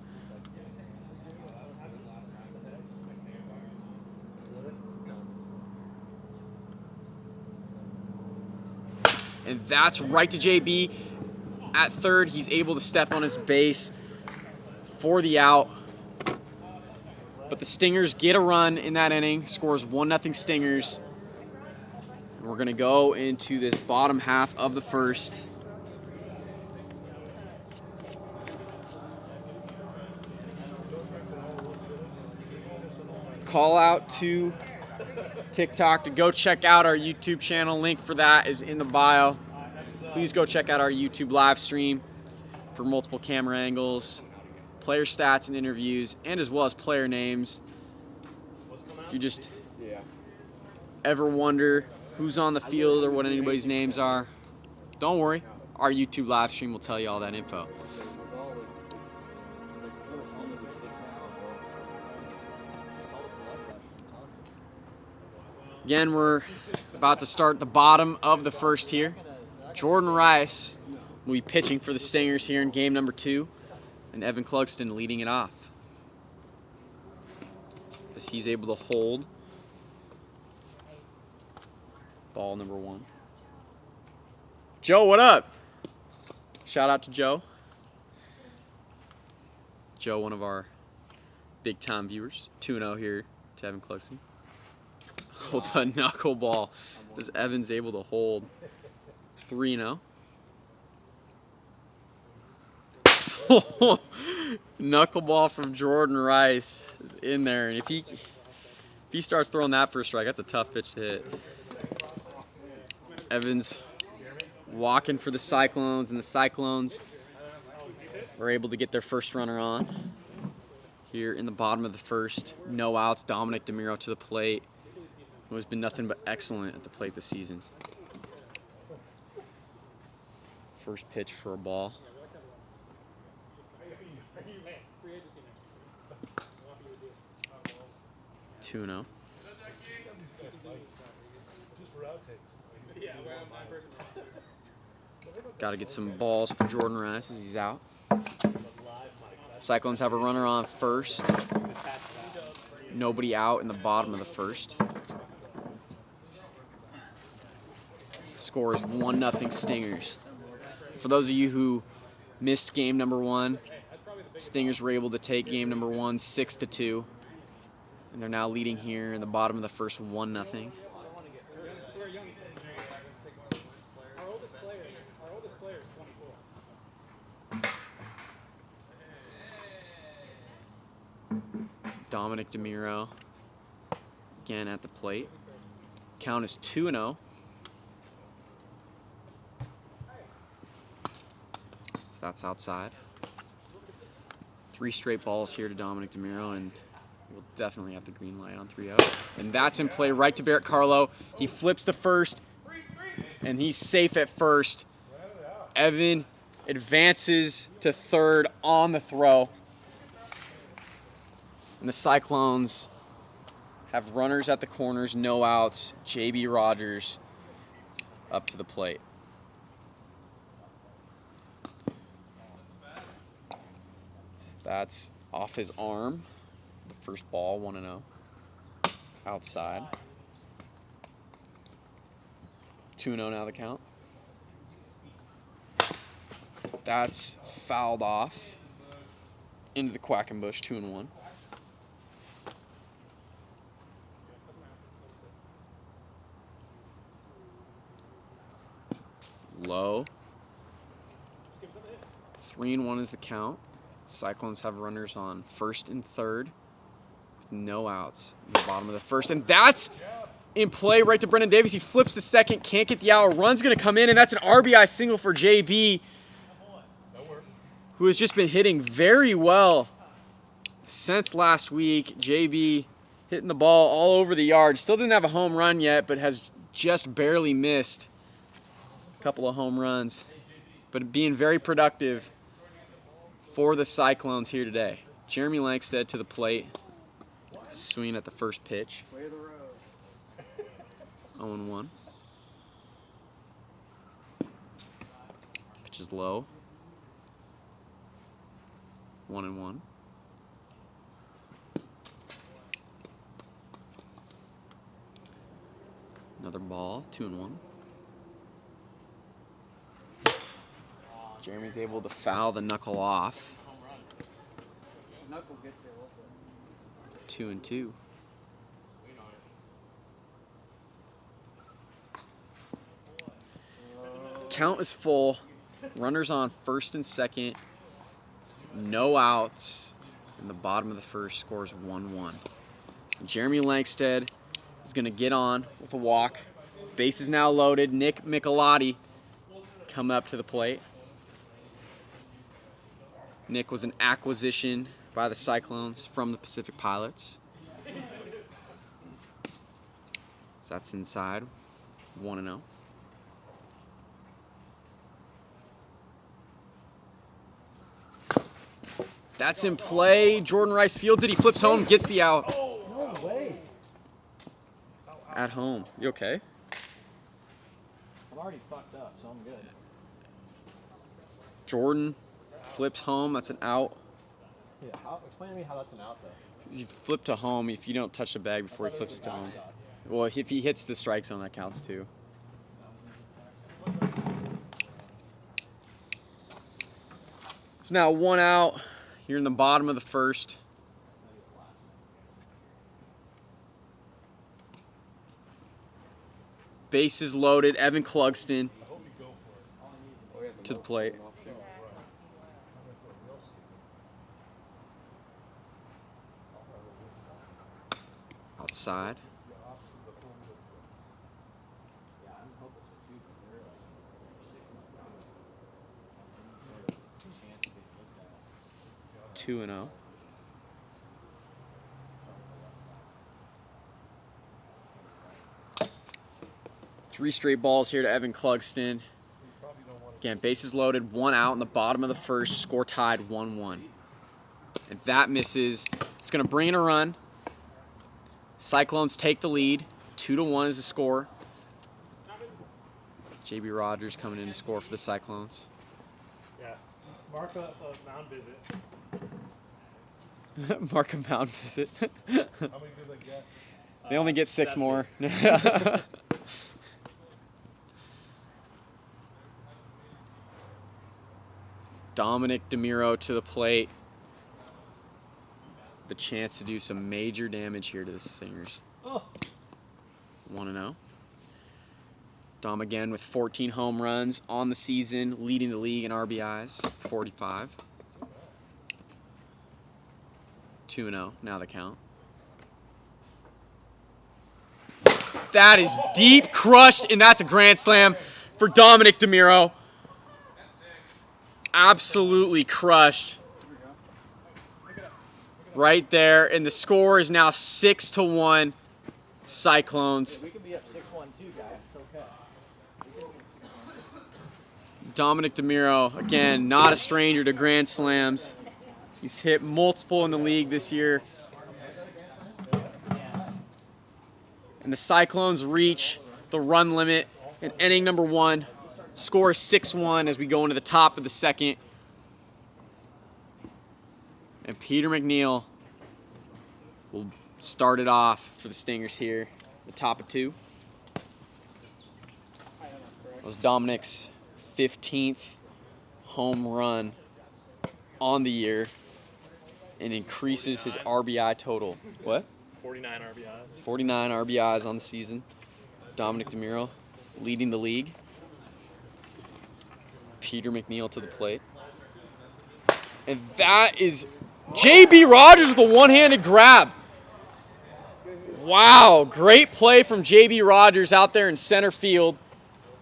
And that's right to JB. At third, he's able to step on his base for the out. But the Stingers get a run in that inning, scores 1-0 Stingers. And we're going to go into this bottom half of the first. Call out to TikTok to go check out our YouTube channel. Link for that is in the bio. Please go check out our YouTube live stream for multiple camera angles, player stats and interviews, and as well as player names. If you just ever wonder who's on the field or what anybody's names are, don't worry. Our YouTube live stream will tell you all that info. Again, we're about to start the bottom of the first here. Jordan Rice will be pitching for the Stingers here in game number 2, and Evan Clugston leading it off as he's able to hold ball number 1. Joe, what up? Shout out to Joe. Joe, one of our big-time viewers. 2-0 here to Evan Clugston. With a knuckleball, as Evans able to hold 3-0. Knuckleball from Jordan Rice is in there, and if he starts throwing that for a strike, that's a tough pitch to hit. Evans walking for the Cyclones, and the Cyclones were able to get their first runner on here in the bottom of the first. No outs. Dominic DeMiro to the plate, who has been nothing but excellent at the plate this season. First pitch for a ball. Two and 0. Got to get some balls for Jordan Rice as he's out. Cyclones have a runner on first. Nobody out in the bottom of the first. Score is 1-0 Stingers. For those of you who missed game number 1, Stingers were able to take game number 1 6-2, and they're now leading here in the bottom of the first 1-0. Dominic DeMiro again at the plate. Count is 2-0. So that's outside. 3 straight balls here to Dominic DeMiro, and we'll definitely have the green light on 3-0. And that's in play right to Barrett Carlo. He flips to first, and he's safe at first. Evan advances to third on the throw. And the Cyclones have runners at the corners, no outs. J.B. Rogers up to the plate. That's off his arm. The first ball, 1-0. Outside. 2-0 now the count. That's fouled off into the Quackenbush, 2-1. Low. 3-1 is the count. Cyclones have runners on first and third with no outs in the bottom of the first. And that's in play right to Brendan Davis. He flips the second, can't get the out. Run's going to come in, and that's an RBI single for JB, who has just been hitting very well since last week. JB hitting the ball all over the yard. Still doesn't have a home run yet, but has just barely missed a couple of home runs. But being very productive for the Cyclones here today. Jeremy Langstead to the plate. Swinging at the first pitch. 0-1. Pitch is low. 1-1. Another ball. 2-1. Jeremy's able to foul the knuckle off. 2-2. Count is full. Runners on first and second. No outs. And the bottom of the first scores 1-1. Jeremy Langstead is going to get on with a walk. Base is now loaded. Nick Michelotti come up to the plate. Nick was an acquisition by the Cyclones from the Pacific Pilots. So that's inside. 1-0. That's in play. Jordan Rice fields it. He flips home, gets the out. No way. At home. You okay? I'm already fucked up, so I'm good. Jordan flips home. That's an out. Yeah, explain to me how that's an out, though. You flip to home if you don't touch the bag before he flips it to home. Well, if he hits the strike zone, that counts too. There's now 1 out here in the bottom of the first. Bases loaded. Evan Clugston to the plate. Outside. Two and 0. Three straight balls here to Evan Clugston. Again, bases loaded, 1 out in the bottom of the first, score tied 1-1. If that misses, it's going to bring in a run. Cyclones take the lead. 2-1 is the score. JB Rogers coming in to score for the Cyclones. Yeah. Mark a mound visit. Mark a mound visit. How many do they get? They only get 6 more. Dominic DeMiro to the plate. The chance to do some major damage here to the Stingers. 1-0. Dom again with 14 home runs on the season, leading the league in RBIs, 45. 2-0, now the count. That is deep, crushed, and that's a grand slam for Dominic DeMiro. Absolutely crushed. Right there, and the score is now 6-1 Cyclones. We could be up 6-1 too, guys. It's okay. Dominic DeMiro, again, not a stranger to grand slams. He's hit multiple in the league this year. And the Cyclones reach the run limit in inning number 1. Score is 6-1 as we go into the top of the second. And Peter McNeil will start it off for the Stingers here, the top of 2. That was Dominic's 15th home run on the year and increases his RBI total. What? 49 RBIs. 49 RBIs on the season. Dominic DeMiro leading the league. Peter McNeil to the plate. And that is J.B. Rogers with a one-handed grab. Wow, great play from J.B. Rogers out there in center field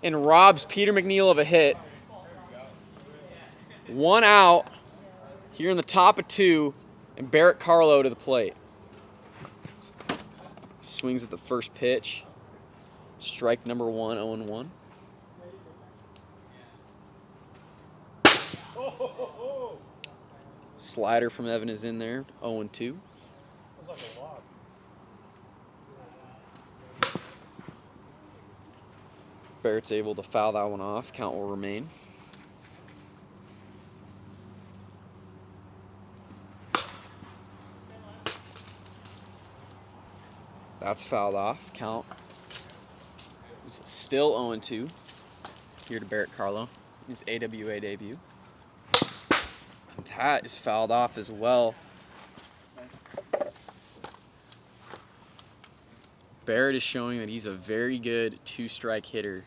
and robs Peter McNeil of a hit. 1 out here in the top of 2, and Barrett Carlo to the plate. Swings at the first pitch. Strike number 1, 0-1. Slider from Evan is in there, 0-2. Barrett's able to foul that one off. Count will remain. That's fouled off. Count is still 0-2 here to Barrett Carlo. His AWA debut. That is fouled off as well. Barrett is showing that he's a very good 2-strike hitter.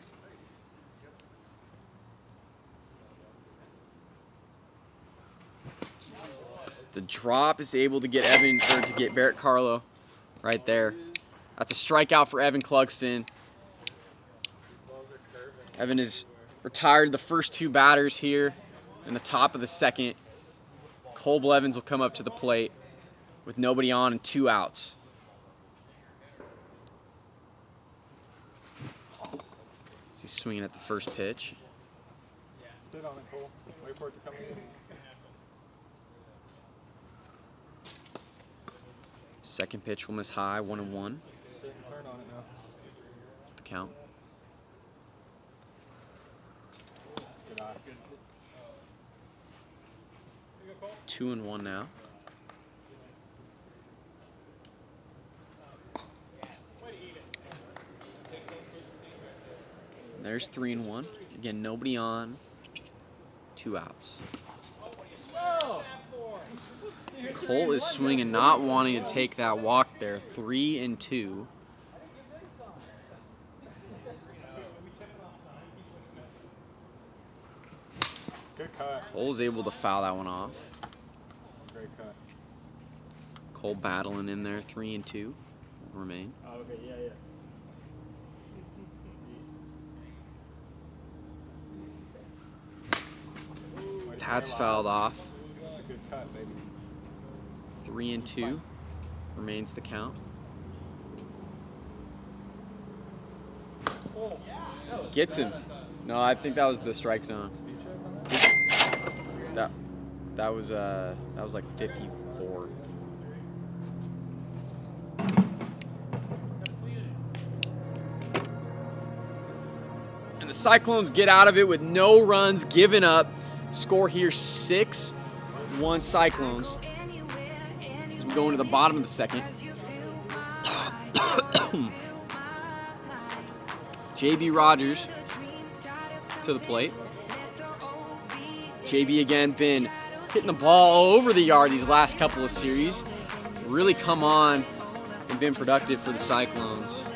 The drop is able to get Barrett Carlo right there. That's a strikeout for Evan Clugston. Evan has retired the first 2 batters here in the top of the 2nd. Cole Blevins will come up to the plate with nobody on and 2 outs. He's swinging at the first pitch. Sit on it, Cole. Wait for it to come in. Second pitch will miss high, 1-1. Sit and turn on it now. That's the count. Good eye. 2-1 now. And there's 3-1. Again, nobody on. 2 outs. Cole is swinging, not wanting to take that walk there. 3-2. Good cut. Cole's able to foul that one off. Great cut. Cole battling in there. 3-2 will remain. Oh, okay, yeah. That's fouled off. That's a good cut, baby. 3-2 remains the count. Gets him. No, I think that was the strike zone. That was like 54. And the Cyclones get out of it with no runs given up. Score here 6-1 Cyclones. As we go into the bottom of the 2nd. J.B. Rogers to the plate. J.B. again been hitting the ball all over the yard these last couple of series. Really come on and been productive for the Cyclones.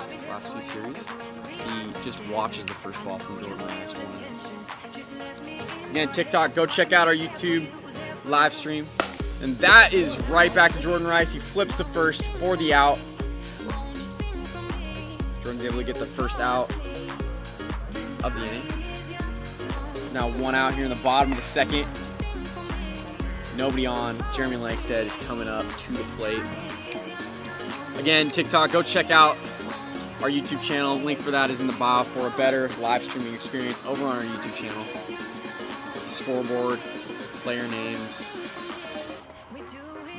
These last few series. He just watches the first ball from Jordan Rice. Again, TikTok, go check out our YouTube live stream. And that is right back to Jordan Rice. He flips the first for the out. Jordan's able to get the first out of the inning. Now 1 out here in the bottom of the 2nd. Nobody on. Jeremy Langstead is coming up to the plate. Again, TikTok, go check out our YouTube channel. Link for that is in the bio for a better live streaming experience over on our YouTube channel. The scoreboard, player names,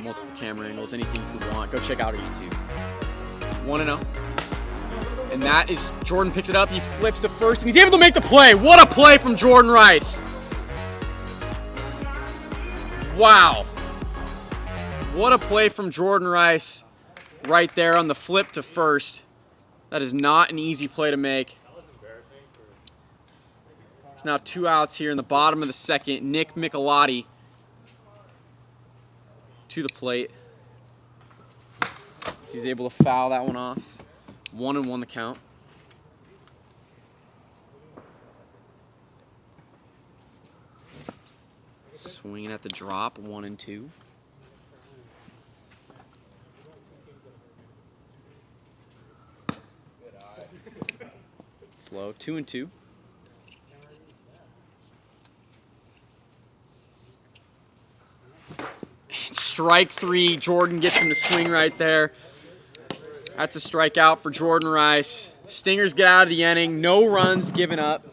multiple camera angles, anything you want. Go check out our YouTube. 1-0. And that is, Jordan picks it up, he flips the first, and he's able to make the play. What a play from Jordan Rice. Wow. What a play from Jordan Rice right there on the flip to first. That is not an easy play to make. There's now 2 outs here in the bottom of the 2nd. Nick Michelotti to the plate. He's able to foul that one off. 1-1 the count. Swinging at the drop, 1 and 2. Slow, 2 and 2. Strike 3. Jordan gets him to swing right there. That's a strikeout for Jordan Rice. Stingers get out of the inning. No runs given up.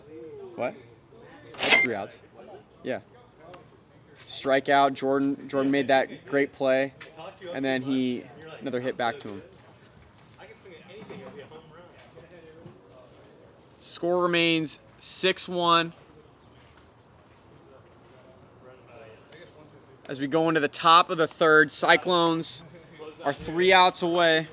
What? That's 3 outs. Yeah. Strikeout. Jordan made that great play, and then another hit back to him. Score remains 6-1. As we go into the top of the third, Cyclones are 3 outs away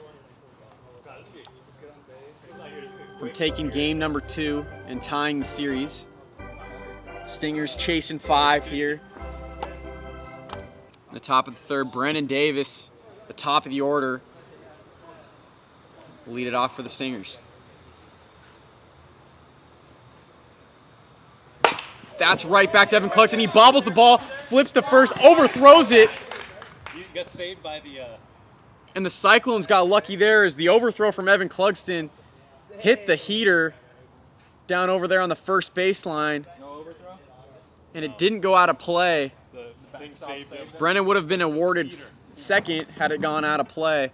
from taking game number 2 and tying the series. Stingers chasing 5 here. The top of the third, Brennan Davis, the top of the order, will lead it off for the Stingers. That's right back to Evan Cluxton. He bobbles the ball, flips to first, overthrows it. You got saved by the... And the Cyclones got lucky there as the overthrow from Evan Cluxton hit the heater down over there on the first baseline. No overthrow? And it didn't go out of play. The thing saved him. Brennan would have been awarded second had it gone out of play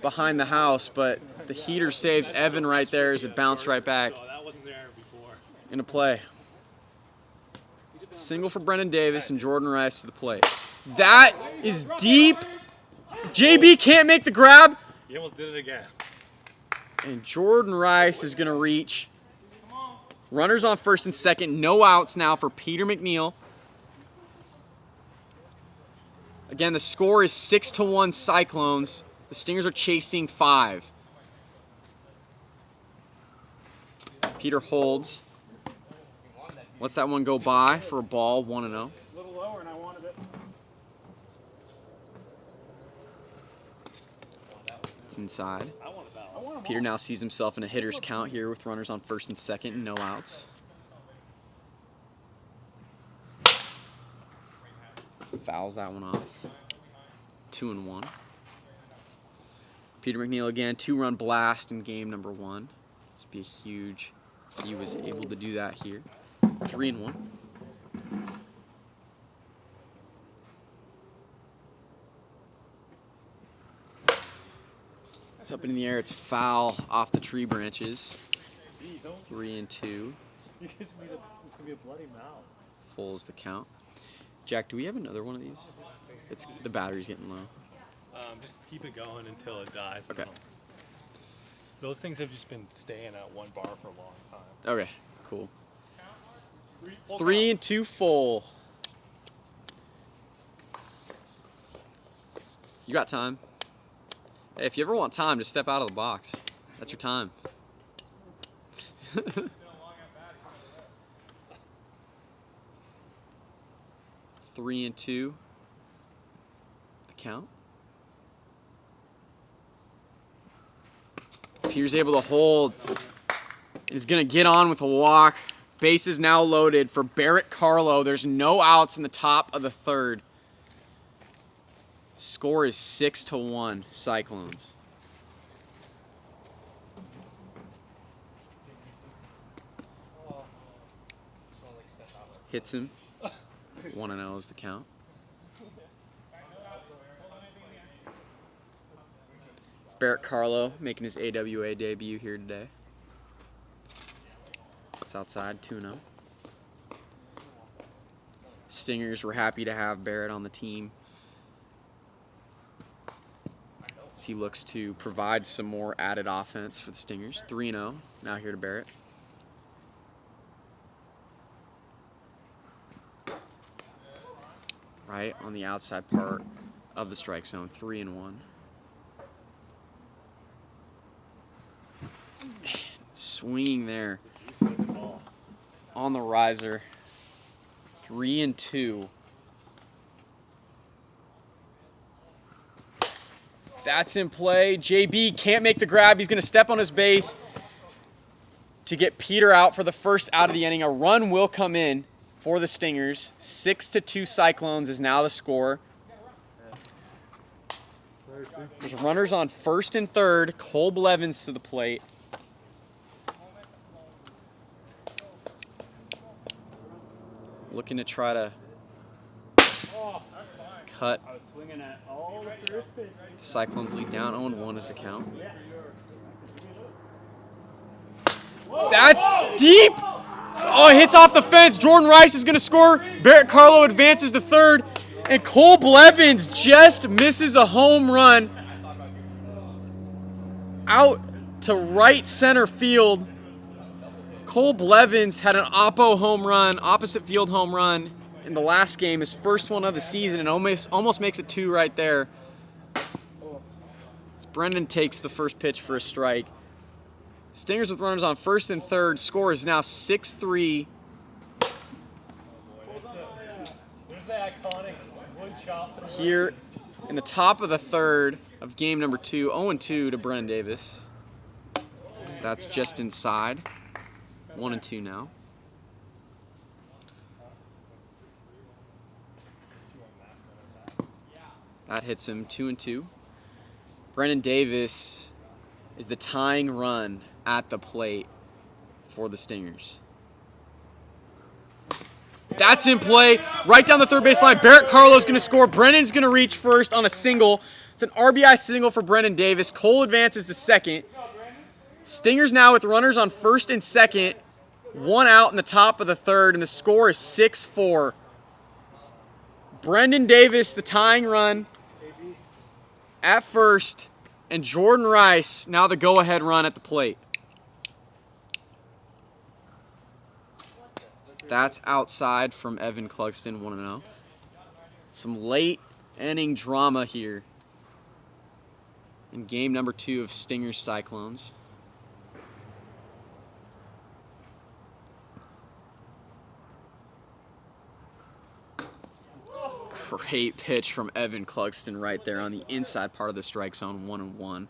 behind the house, but the heater saves Evan right there as it bounced right back So that wasn't there before. into play. Single for Brennan Davis and Jordan Rice to the plate. That is deep. JB can't make the grab. He almost did it again. And Jordan Rice is going to reach. Runners on first and second. No outs now for Peter McNeil. Again, the score is 6-1 Cyclones. The Stingers are chasing 5. Peter holds. Lets that one go by for a ball, 1-0. A little lower and I wanted it. It's inside. I want it. Peter now sees himself in a hitter's count here with runners on first and second and no outs. Fouls that one off. 2-1. Peter McNeil again, 2-run blast in game number 1. This would be huge if he was able to do that here. 3-1. It's up in the air. It's foul off the tree branches. 3-2. It's gonna be a bloody mouth. Full is the count. Jack, do we have another one of these? The battery's getting low. Just keep it going until it dies. Okay. Those things have just been staying at one bar for a long time. Okay, cool. 3-2 full. You got time. Hey, if you ever want time, just step out of the box. That's your time. 3-2. The count. Peter's able to hold. Is going to get on with a walk. Bases now loaded for Barrett Carlo. There's no outs in the top of the third. Score is 6-1 Cyclones. Hits him. 1-0 is the count. Barrett Carlo making his AWA debut here today. It's outside, 2-0. Stingers were happy to have Barrett on the team as he looks to provide some more added offense for the Stingers. 3-0, now here to Barrett. Right on the outside part of the strike zone, 3-1. Swinging there on the riser, 3-2. That's in play. JB can't make the grab. He's going to step on his base to get Peter out for the first out of the inning. A run will come in for the Stingers. 6-2 Cyclones is now the score. There's runners on first and third. Cole Blevins to the plate. Looking to try to cut the Cyclones lead down. 0-1 is the count. That's deep! Oh, it hits off the fence. Jordan Rice is going to score. Barrett Carlo advances to third. And Cole Blevins just misses a home run out to right center field. Cole Blevins had an opposite field home run in the last game, his first one of the season, and almost makes it 2 right there. As Brendan takes the first pitch for a strike. Stingers with runners on first and third. Score is now 6-3. Here in the top of the third of game number 2, 0-2 to Brendan Davis. That's just inside. 1-2 now. That hits him 2-2. Brendan Davis is the tying run at the plate for the Stingers. That's in play, right down the third baseline. Barrett Carlo's going to score. Brendan's going to reach first on a single. It's an RBI single for Brendan Davis. Cole advances to second. Stingers now with runners on first and second. 1 out in the top of the third, and the score is 6-4. Brendan Davis, the tying run at first, and Jordan Rice now the go-ahead run at the plate. That's outside from Evan Clugston, 1-0. Some late inning drama here in game number 2 of Stingers Cyclones. Great pitch from Evan Clugston right there on the inside part of the strike zone, 1-1.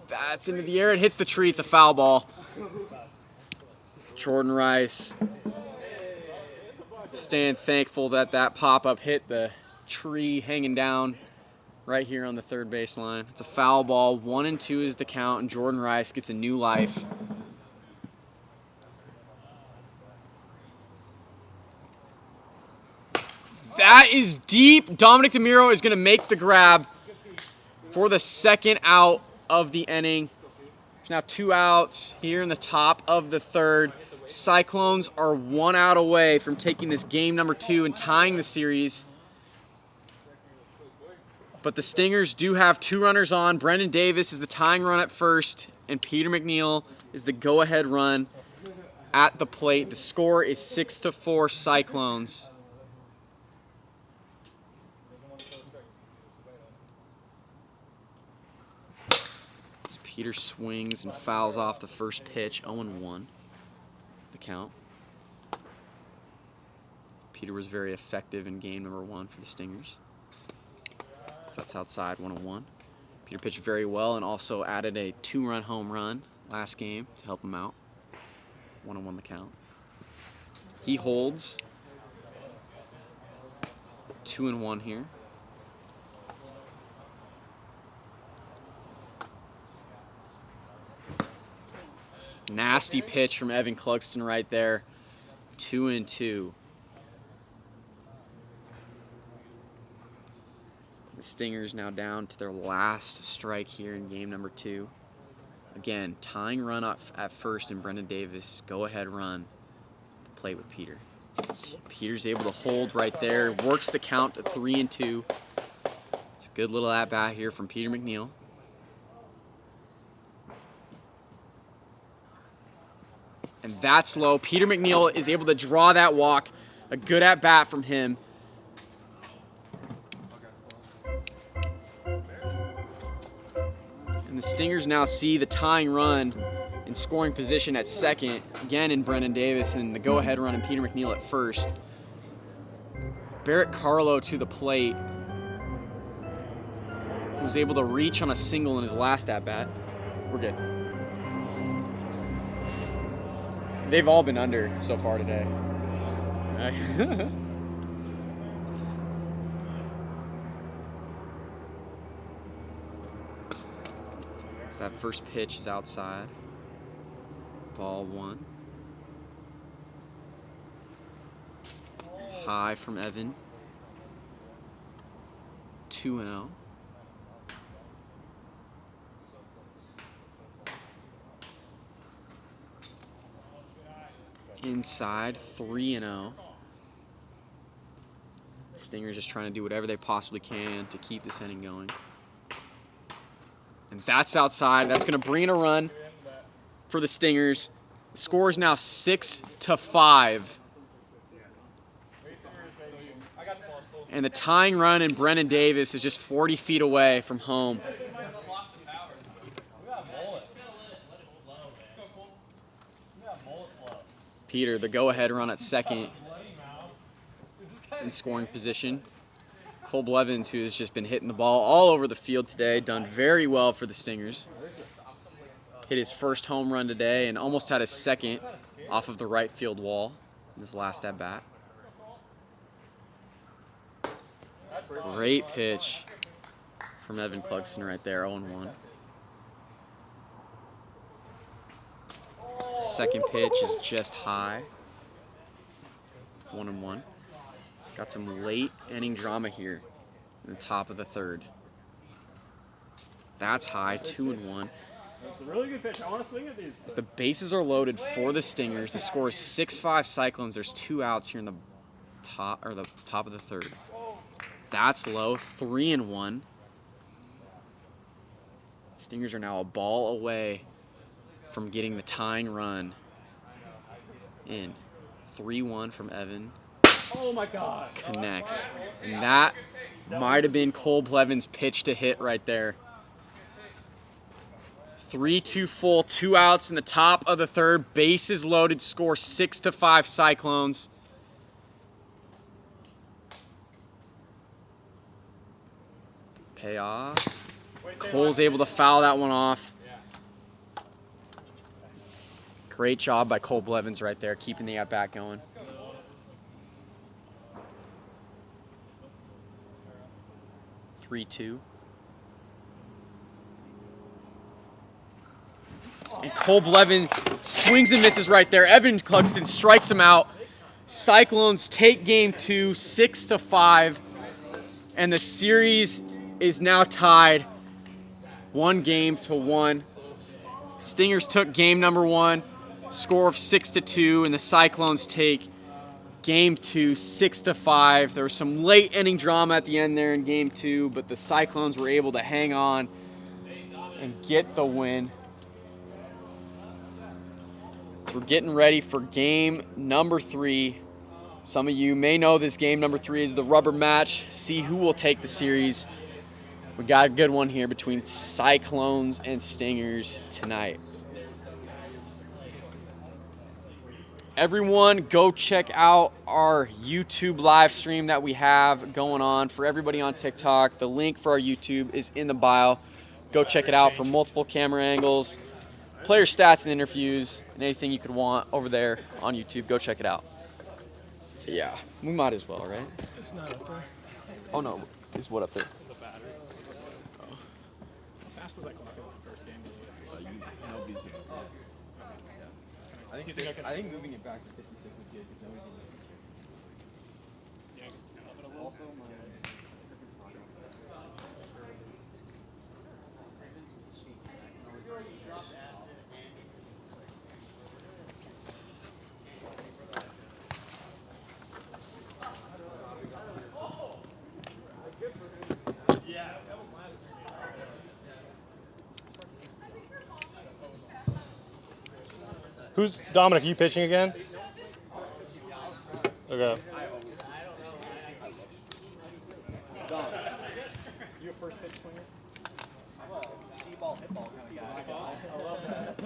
That's into the air. It hits the tree. It's a foul ball. Jordan Rice staying thankful that that pop-up hit the tree hanging down right here on the third baseline. It's a foul ball. 1-2 is the count, and Jordan Rice gets a new life. That is deep. Dominic DeMiro is going to make the grab for the second out of the inning. There's now 2 outs here in the top of the third. Cyclones are 1 out away from taking this game number 2 and tying the series. But the Stingers do have 2 runners on. Brendan Davis is the tying run at first, and Peter McNeil is the go-ahead run at the plate. The score is 6-4 Cyclones. Peter swings and fouls off the first pitch, 0-1, the count. Peter was very effective in game number 1 for the Stingers. So that's outside, 1-1. Peter pitched very well and also added a 2-run home run last game to help him out. 1-1 the count. He holds 2-1 here. Nasty pitch from Evan Clugston right there. 2-2. The Stingers now down to their last strike here in game number 2. Again, tying run up at first, and Brendan Davis, go-ahead run to play with Peter. Peter's able to hold right there, works the count to 3-2. It's a good little at-bat here from Peter McNeil. And that's low. Peter McNeil is able to draw that walk. A good at-bat from him. And the Stingers now see the tying run in scoring position at second, again in Brendan Davis, and the go-ahead run in Peter McNeil at first. Barrett Carlo to the plate. He was able to reach on a single in his last at-bat. We're good. They've all been under so far today. So that first pitch is outside. Ball 1. High from Evan. 2-0. Inside, 3-0. Stingers just trying to do whatever they possibly can to keep this inning going. And that's outside. That's going to bring in a run for the Stingers. The score is now 6-5. And the tying run in Brennan Davis is just 40 feet away from home. Peter, the go-ahead run at second in scoring position. Cole Blevins, who has just been hitting the ball all over the field today, done very well for the Stingers. Hit his first home run today and almost had his second off of the right field wall in his last at-bat. Great pitch from Evan Clugston right there, 0-1. Second pitch is just high, 1-1. Got some late inning drama here in the top of the third. That's high, 2-1. That's a really good pitch. I want to swing at these. As the bases are loaded for the Stingers, the score is 6-5 Cyclones. There's 2 outs here in the top of the third. That's low, 3-1. Stingers are now a ball away from getting the tying run in. 3-1 from Evan. Oh my God. Connects. And that might have been Cole Blevins' pitch to hit right there. 3-2 full, 2 outs in the top of the third. Bases loaded, score 6-5 Cyclones. Payoff. Cole's able to foul that one off. Great job by Cole Blevins right there, keeping the at-bat going. (3-2). And Cole Blevins swings and misses right there. Evan Clugston strikes him out. Cyclones take game 2, 6-5. And the series is now tied 1-1. Stingers took game number 1, score of 6-2, and the Cyclones take game 2, 6-5. There was some late inning drama at the end there in game 2, but the Cyclones were able to hang on and get the win. We're getting ready for game number 3. Some of you may know this game number 3 is the rubber match. See who will take the series. We got a good one here between Cyclones and Stingers tonight. Everyone, go check out our YouTube live stream that we have going on. For everybody on TikTok, the link for our YouTube is in the bio. Go check it out for multiple camera angles, player stats and interviews, and anything you could want over there on YouTube. Go check it out. Yeah, we might as well, right? It's not up there. Oh no, is what up there? The battery. Oh. How fast was I clocking in the first game? I think moving it back to 56 was good because nobody's in the future. Also, Who's Dominic? Are you pitching again? Okay. You a first pitch swinger? See-ball, hit-ball kind of guy. I love that.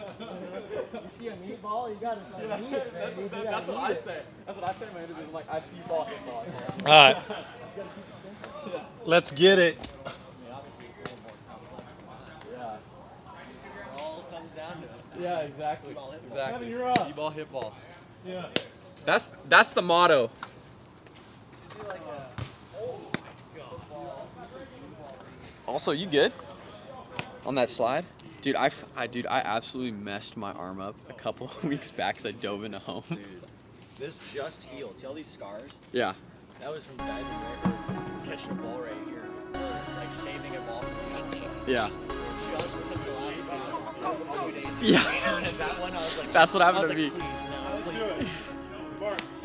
You see a meatball, you got to eat it, man. That's what I say. That's what I say in my interview. I'm like, I see ball, hit ball. All right. Let's get it. I mean, obviously it's a little more complex than that. Yeah. We're all kind comes down to it. Yeah, exactly. Exactly. See-ball, hit ball. That's the motto. Also, you good on that slide? Dude, I absolutely messed my arm up a couple of weeks back because I dove into home. Dude, this just healed. See all these scars? Yeah. That was from diving right catching a ball right here. Like saving a ball from the outside. Yeah. Just took the last like 2 days. Yeah. And that one I was like, That's what I happened was to like, me. please, no. I was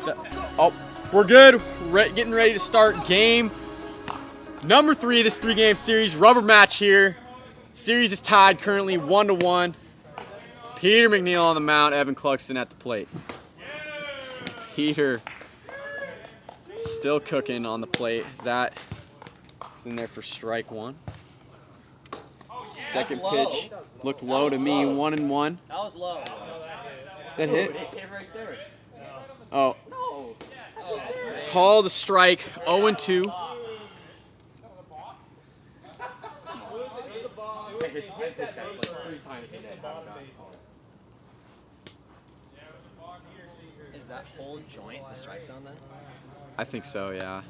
like, Oh, we're good. Getting ready to start game number 3 of this 3-game series. Rubber match here. Series is tied currently 1-1. Peter McNeil on the mound, Evan Cluxton at the plate. Peter still cooking on the plate. Is in there for strike 1. Second pitch looked low to me, 1-1. that was low. That hit? It hit right there. Oh, Oh, man. call the strike, 0-2. Is that whole joint the strike zone then? I think so, yeah.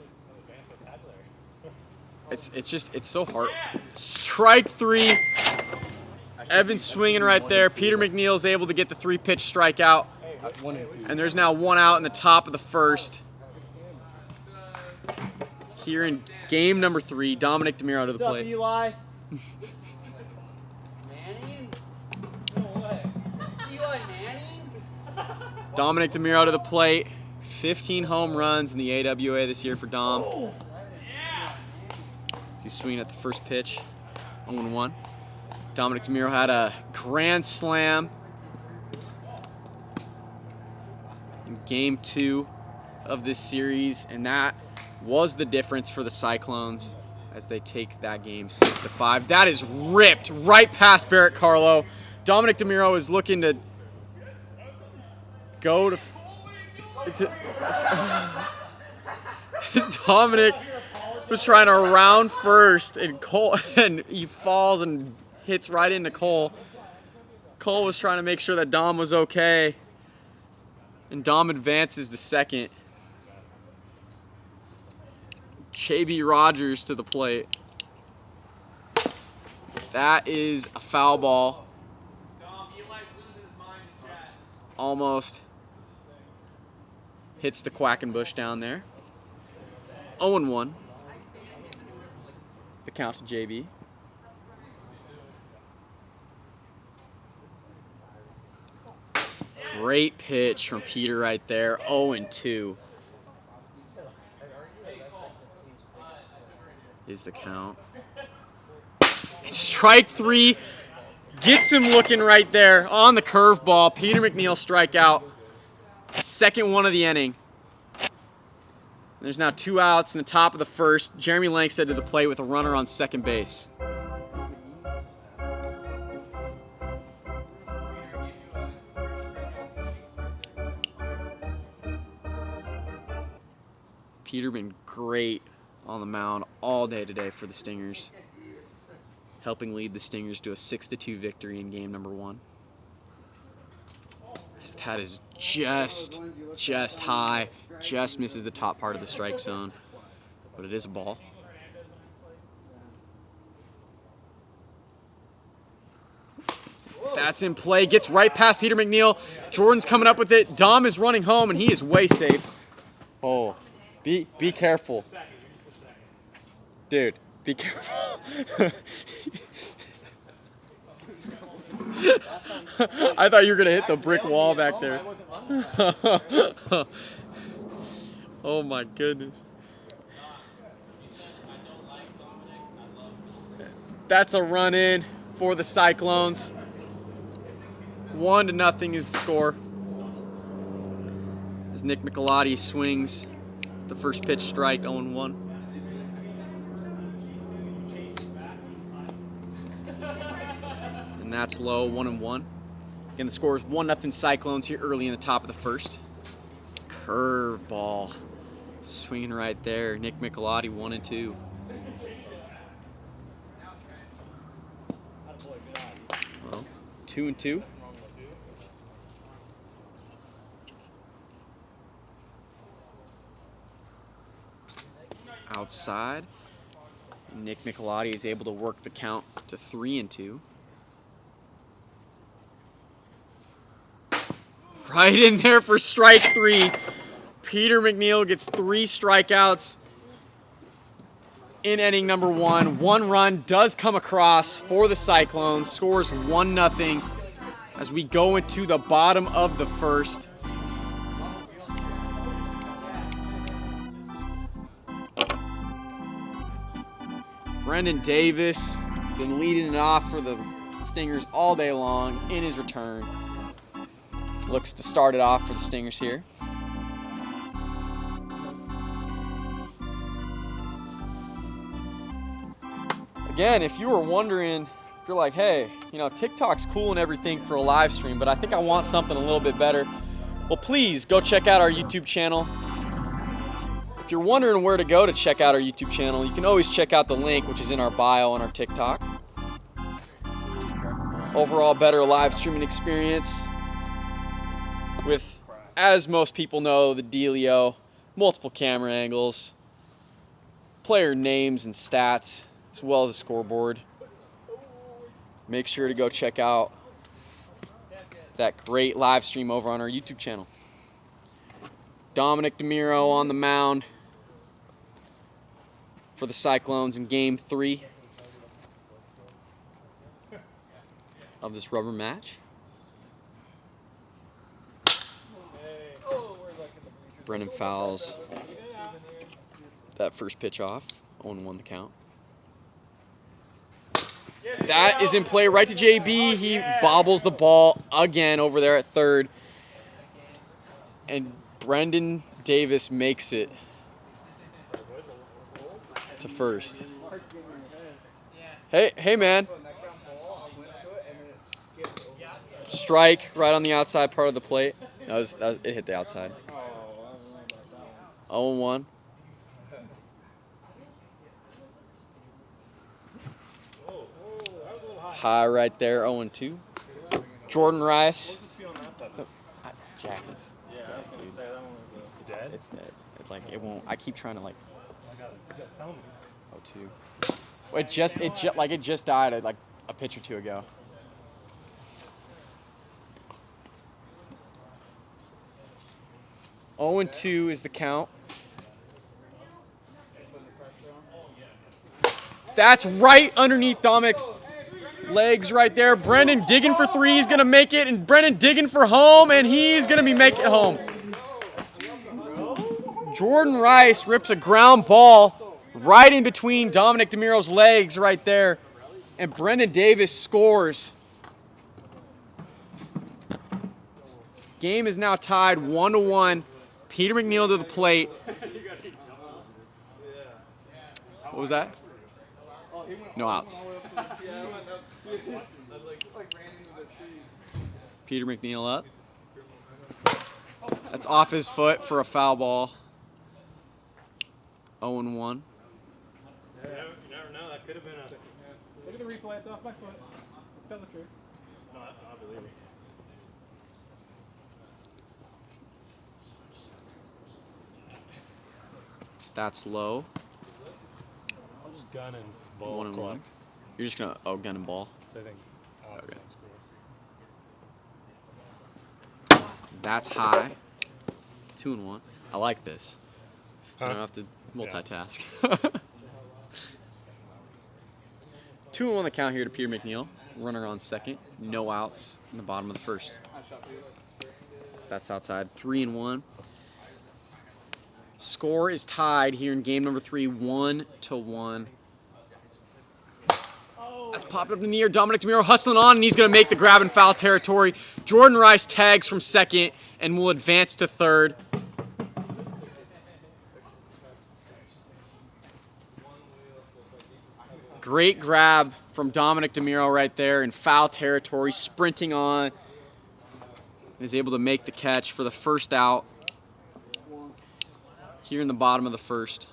It's so hard. Strike 3. Evan swinging right there. Peter McNeil's able to get the 3-pitch strikeout. And there's now 1 out in the top of the first. Here in game number 3, Dominic DeMiro to the plate. Eli? Manning? No way. Eli Manning? Dominic DeMiro to the plate. 15 home runs in the AWA this year for Dom. He's swinging at the first pitch. 0-1. Dominic DeMiro had a grand slam in game 2 of this series, and that was the difference for the Cyclones as they take that game 6-5. That is ripped right past Barrett Carlo. Dominic DeMiro is looking to go to Dominic was trying to round first, and Cole, and he falls and hits right into Cole. Cole was trying to make sure that Dom was okay, and Dom advances to second. JB Rogers to the plate. That is a foul ball. Almost hits the Quackenbush down there. 0-1. The count to JB. Great pitch from Peter right there. 0-2 is the count. And strike 3 gets him looking right there on the curveball. Peter McNeil strikeout. Second one of the inning. There's now 2 outs in the top of the first. Jeremy Langsted to the plate with a runner on second base. Peter been great on the mound all day today for the Stingers, helping lead the Stingers to a 6-2 victory in game number 1. That is just high, just misses the top part of the strike zone, but it is a ball. That's in play, gets right past Peter McNeil. Jordan's coming up with it. Dom is running home, and he is way safe. Oh, be careful. Dude, be careful. I thought you were going to hit the brick wall back there. Oh my goodness. That's a run in for the Cyclones. 1-0 is the score. As Nick Michelotti swings the first pitch strike, 0-1. And that's low, 1-1. Again, the score is 1-0 Cyclones here early in the top of the first. Curveball. Swinging right there. Nick Michelotti, 1-2. Well, 2-2. Outside, Nick Nicolati is able to work the count to 3-2. Right in there for strike 3. Peter McNeil gets 3 strikeouts in inning number 1. 1 run does come across for the Cyclones. Scores 1-0 as we go into the bottom of the first. Brendan Davis been leading it off for the Stingers all day long in his return. Looks to start it off for the Stingers here. Again, if you were wondering, if you're like, hey, you know, TikTok's cool and everything for a live stream, but I think I want something a little bit better, well, please go check out our YouTube channel. If you're wondering where to go to check out our YouTube channel, you can always check out the link, which is in our bio on our TikTok. Overall, better live streaming experience with, as most people know, the dealio, multiple camera angles, player names and stats, as well as a scoreboard. Make sure to go check out that great live stream over on our YouTube channel. Dominic DeMiro on the mound for the Cyclones in Game 3 of this rubber match. Brennan fouls that first pitch off. 0-1 the count. That is in play right to JB. He bobbles the ball again over there at third. And Brendan Davis makes it to first. Hey man. Strike right on the outside part of the plate. It hit the outside. 0-1. High right there, 0-2. Jordan Rice. Jack, it's dead. It's dead. It won't. I keep trying to 0-2. Well, it just died like a pitch or two ago. Oh and 2 is the count. That's right underneath Dominic's legs right there. Brendan digging for 3. He's going to make it. And Brendan digging for home. And he's going to be making it home. Jordan Rice rips a ground ball right in between Dominic DeMiro's legs right there. And Brendan Davis scores. Game is now tied 1-1. Peter McNeil to the plate. What was that? No outs. Peter McNeil up. That's off his foot for a foul ball. 0-1. You never know. That could have been a. Look at the replay. It's off my foot. Tell the truth. No, I believe it. That's low. I'll just gun and ball. 1-1. You're just gonna gun and ball. So I think. Okay. That's high. 2-1. I like this. I don't have to multitask. 2-1 the count here to Peter McNeil. Runner on second. No outs in the bottom of the first. So that's outside. 3-1. Score is tied here in game number 3, 1-1. That's popped up in the air. Dominic DeMiro hustling on, and he's going to make the grab in foul territory. Jordan Rice tags from second and will advance to third. Great grab from Dominic DeMiro right there in foul territory, sprinting on. And is able to make the catch for the first out here in the bottom of the first.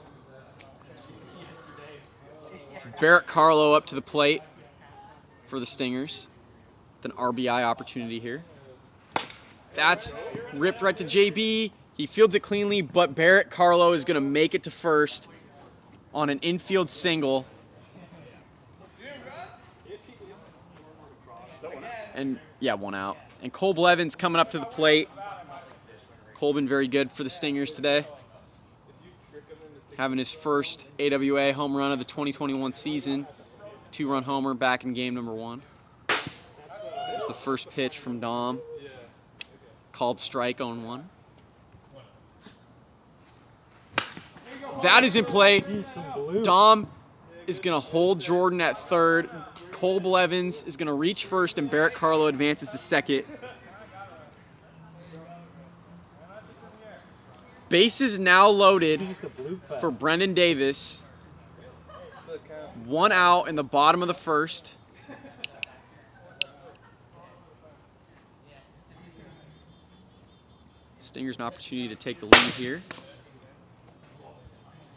Barrett Carlo up to the plate for the Stingers. with an RBI opportunity here. That's ripped right to JB. He fields it cleanly, but Barrett Carlo is going to make it to first on an infield single. And yeah, 1 out. And Cole Blevins coming up to the plate. Cole been very good for the Stingers today. Having his first AWA home run of the 2021 season. 2-run homer back in game number 1. It's the first pitch from Dom. Called strike on 1. That is in play. Dom is going to hold Jordan at third. Cole Blevins is going to reach first, and Barrett Carlo advances to second. Bases now loaded for Brendan Davis. 1 out in the bottom of the first. Stingers an opportunity to take the lead here.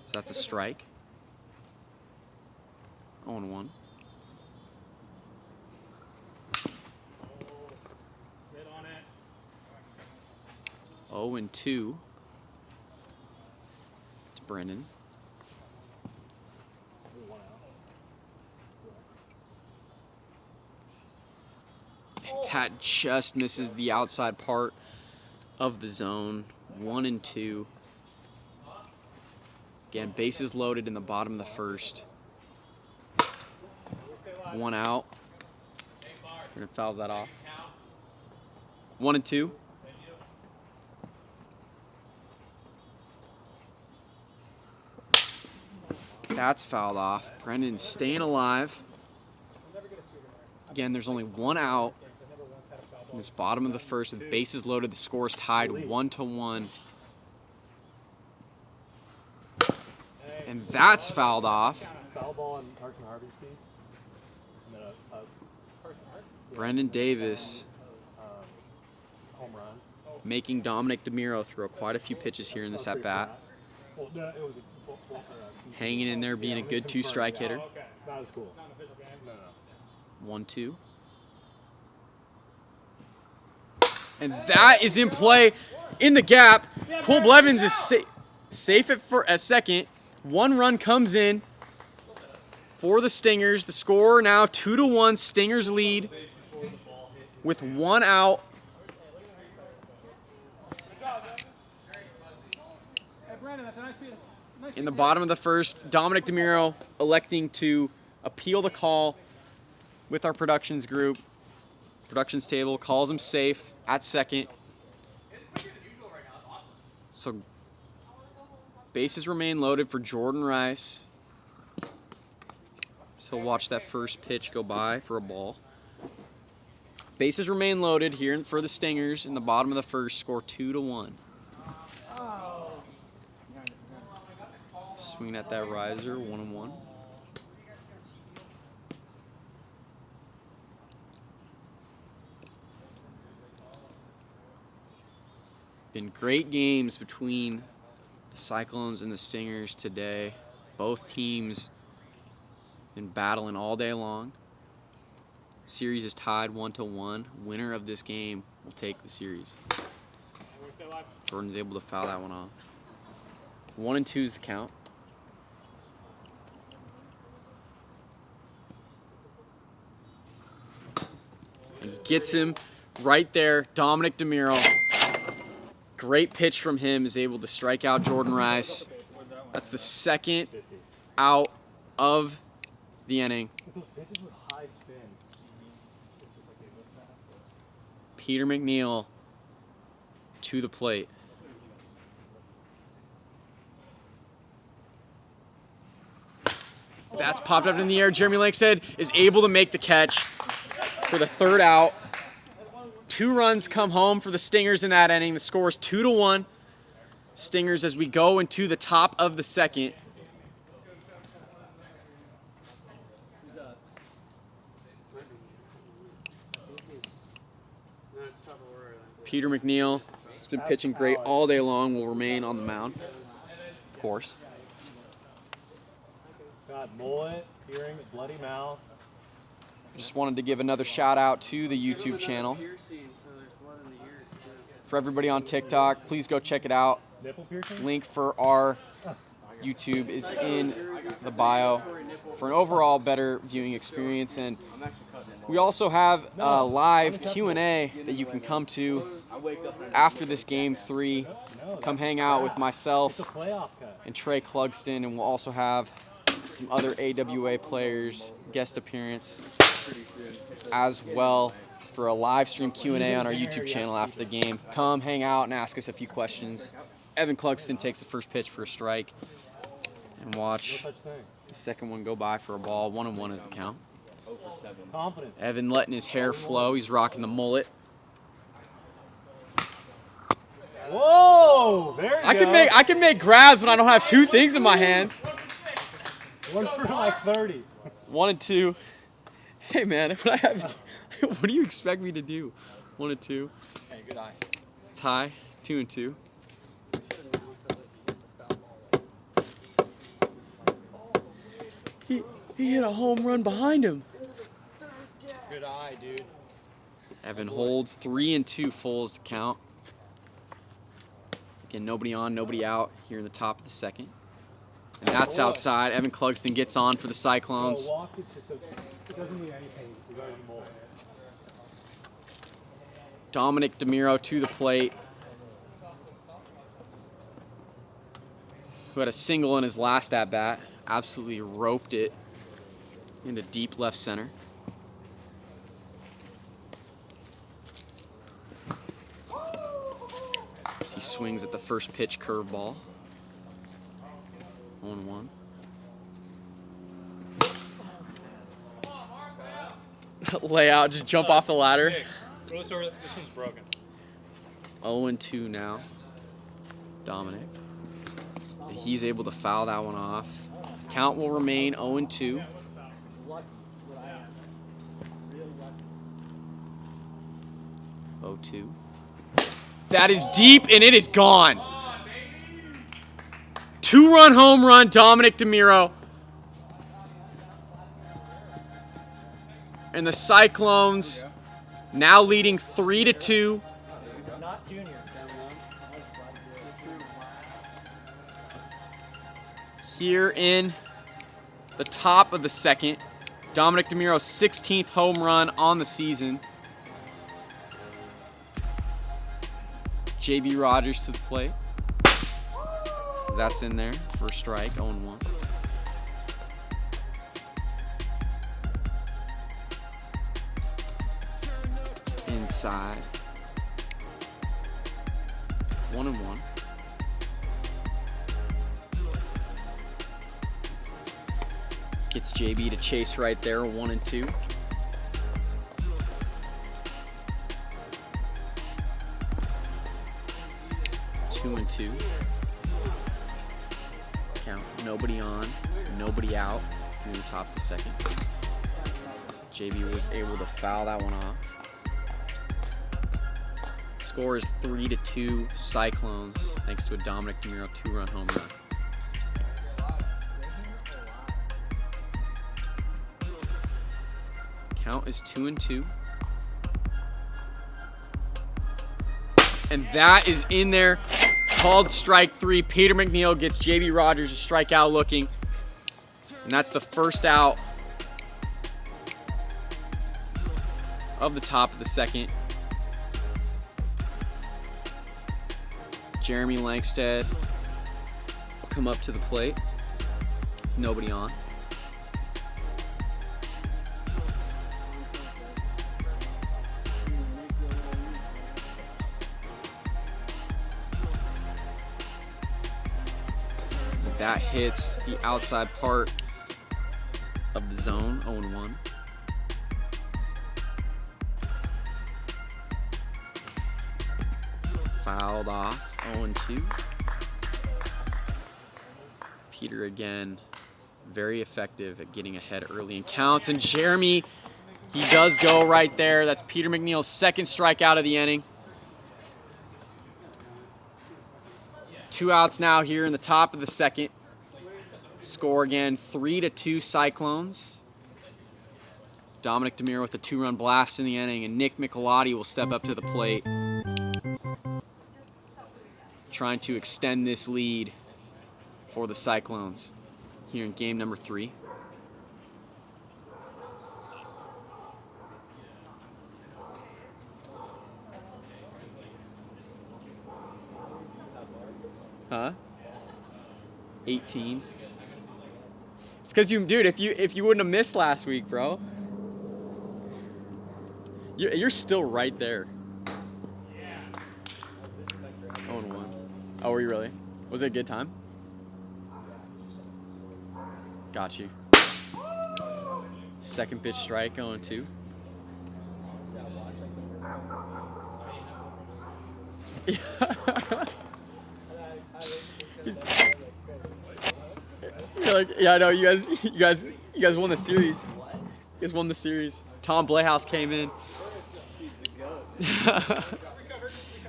So that's a strike. 0-1. Oh, and 2 to Brendan. That just misses the outside part of the zone. 1 and 2. Again, bases loaded in the bottom of the first. 1 out. We're gonna foul that off. 1 and 2. That's fouled off. Brendan's staying alive. Again, there's only 1 out in this bottom of the first with bases loaded. The score is tied 1-1. And that's fouled off. Brendan Davis making Dominic DeMiro throw quite a few pitches here in this at-bat. Hanging in there, being a good 2-strike hitter. 1-2. And that is in play in the gap. Cole Blevins is safe at second. 1 run comes in for the Stingers. The score now 2-1. Stingers lead with 1 out. In the bottom of the first, Dominic DeMiro electing to appeal the call with our productions group. Productions table calls him safe at second. So bases remain loaded for Jordan Rice. So watch that first pitch go by for a ball. Bases remain loaded here for the Stingers in the bottom of the first, score 2-1. Swinging at that riser, 1-1. Been great games between the Cyclones and the Stingers today. Both teams been battling all day long. Series is tied 1-1. Winner of this game will take the series. Jordan's able to foul that one off. 1 and 2 is the count. And gets him right there. Dominic DeMiro. Great pitch from him, is able to strike out Jordan Rice. That's the 2nd out of the inning. Peter McNeil to the plate. That's popped up in the air. Jeremy Lakestead is able to make the catch for the 3rd out. 2 runs come home for the Stingers in that inning. The score is 2-1. Stingers as we go into the top of the 2nd. Peter McNeil has been pitching great all day long, will remain on the mound, of course. Got mullet, earring, bloody mouth. Just wanted to give another shout out to the YouTube channel. For everybody on TikTok, please go check it out. Link for our YouTube is in the bio for an overall better viewing experience. And we also have a live Q&A that you can come to after this Game 3. Come hang out with myself and Trey Clugston, and we'll also have some other AWA players guest appearance as well for a live stream Q&A on our YouTube channel after the game. Come hang out and ask us a few questions. Evan Clugston takes the first pitch for a strike, and watch the second one go by for a ball. 1-1 is the count. Evan letting his hair flow. He's rocking the mullet. Whoa! There you go. I can make grabs when I don't have two things in my hands. 1 for like 30. 1 and 2. Hey man, if I have, what do you expect me to do? 1 and 2. Hey, good eye. Tie. 2 and 2. He hit a home run behind him. Good eye, dude. Evan holds 3 and 2 fulls to count. Again, nobody on, nobody out here in the top of the second. And that's outside. Evan Clugston gets on for the Cyclones. It doesn't mean anything. We got any more. Dominic DeMiro to the plate, who had a single in his last at-bat. Absolutely roped it into deep left center. He swings at the first pitch curveball. 1-1. Layout, just jump off the ladder. This one's broken. 0-2 now. Dominic. And he's able to foul that one off. Count will remain 0-2. 0-2. That is deep, and it is gone. 2-run home run, Dominic DeMiro. And the Cyclones now leading 3-2. Not Junior. Here in the top of the second. Dominic DeMiro's 16th home run on the season. JB Rogers to the plate. That's in there for a strike, 0-1. Inside. 1-1. Gets JB to chase right there, 1-2. Two and 2. Count. Nobody on, nobody out in the top of the second. JB was able to foul that one off. Score is 3-2 Cyclones, thanks to a Dominic DeMiro 2-run home run. Count is 2-2. And that is in there. Called strike 3. Peter McNeil gets JB Rogers a strikeout looking. And that's the first out of the top of the second. Jeremy Langstead will come up to the plate. Nobody on. That hits the outside part of the zone, 0-1. Fouled off, 0-2. Peter again, very effective at getting ahead early in counts. And Jeremy, he does go right there. That's Peter McNeil's second strikeout of the inning. 2 outs now here in the top of the second. Score again, 3-2 Cyclones. Dominic DeMiro with a 2-run blast in the inning, and Nick Michelotti will step up to the plate, trying to extend this lead for the Cyclones here in game number 3. Huh? 18. It's because you, dude. If you wouldn't have missed last week, bro, you're still right there. 0-1. Oh, were you really? Was it a good time? Got you. Second pitch strike, 0-2. You're like, yeah, I know. You guys won the series. You guys won the series. Tom Blehouse came in.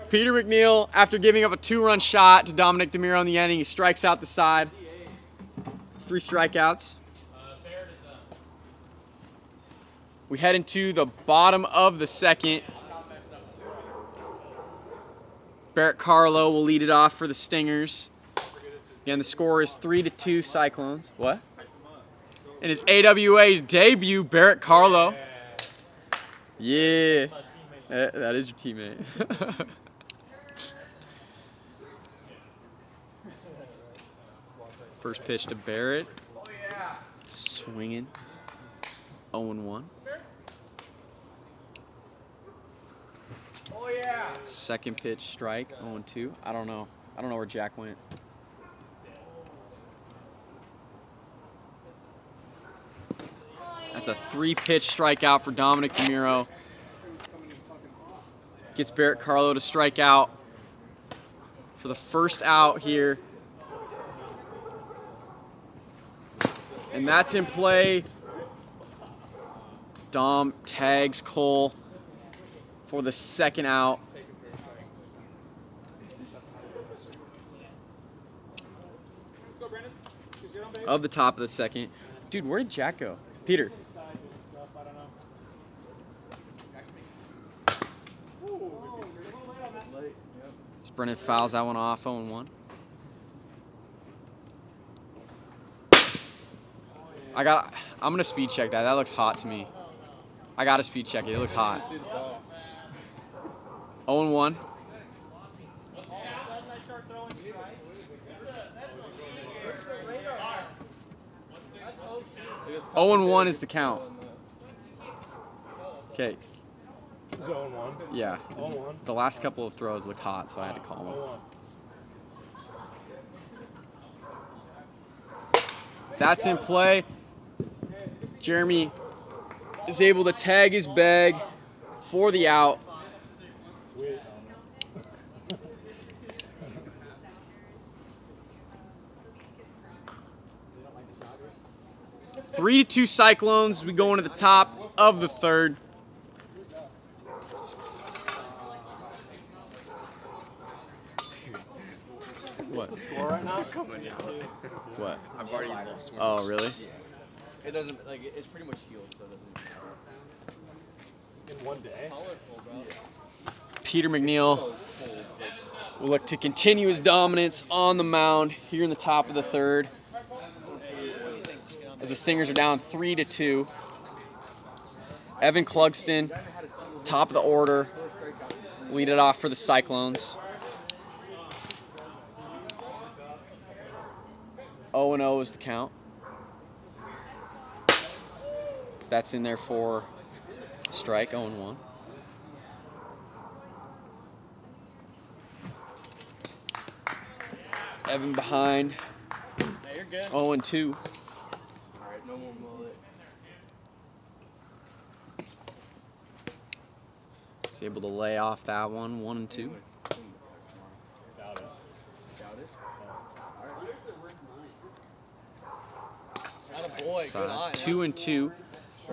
Peter McNeil, after giving up a 2-run shot to Dominic DeMiro in the inning, he strikes out the side. It's 3 strikeouts. We head into the bottom of the second. Barrett Carlo will lead it off for the Stingers. Again, the score is 3-2 Cyclones. What? In his AWA debut, Barrett Carlo. Yeah. That is your teammate. First pitch to Barrett. Swinging. 0-1. Second pitch strike, 0-2. I don't know where Jack went. That's a 3-pitch strikeout for Dominic DeMiro. Gets Barrett Carlo to strike out for the first out here. And that's in play. Dom tags Cole for the second out. Of the top of the second. Dude, where did Jack go? Peter. Brennan fouls that one off, 0-1. I'm gonna speed check that. That looks hot to me. I gotta speed check it. It looks hot. 0-1. 0-1 is the count. Okay. Is it 0-1? Yeah. 0-1. The last couple of throws looked hot, so I had to call them. That's in play. Jeremy is able to tag his bag for the out. 3-2 Cyclones. We go into the top of the third. What? What? I've already lost one. Oh, really? It doesn't, like, it's pretty much healed, so it doesn't. In one day? Peter McNeil will look to continue his dominance on the mound here in the top of the third. As the Stingers are down 3-2. Evan Clugston, top of the order, lead it off for the Cyclones. 0-0 is the count. That's in there for strike, 0-1. Evan behind, 0-2. All right, no more mullet. He's able to lay off that one, 1-2. So 2-2.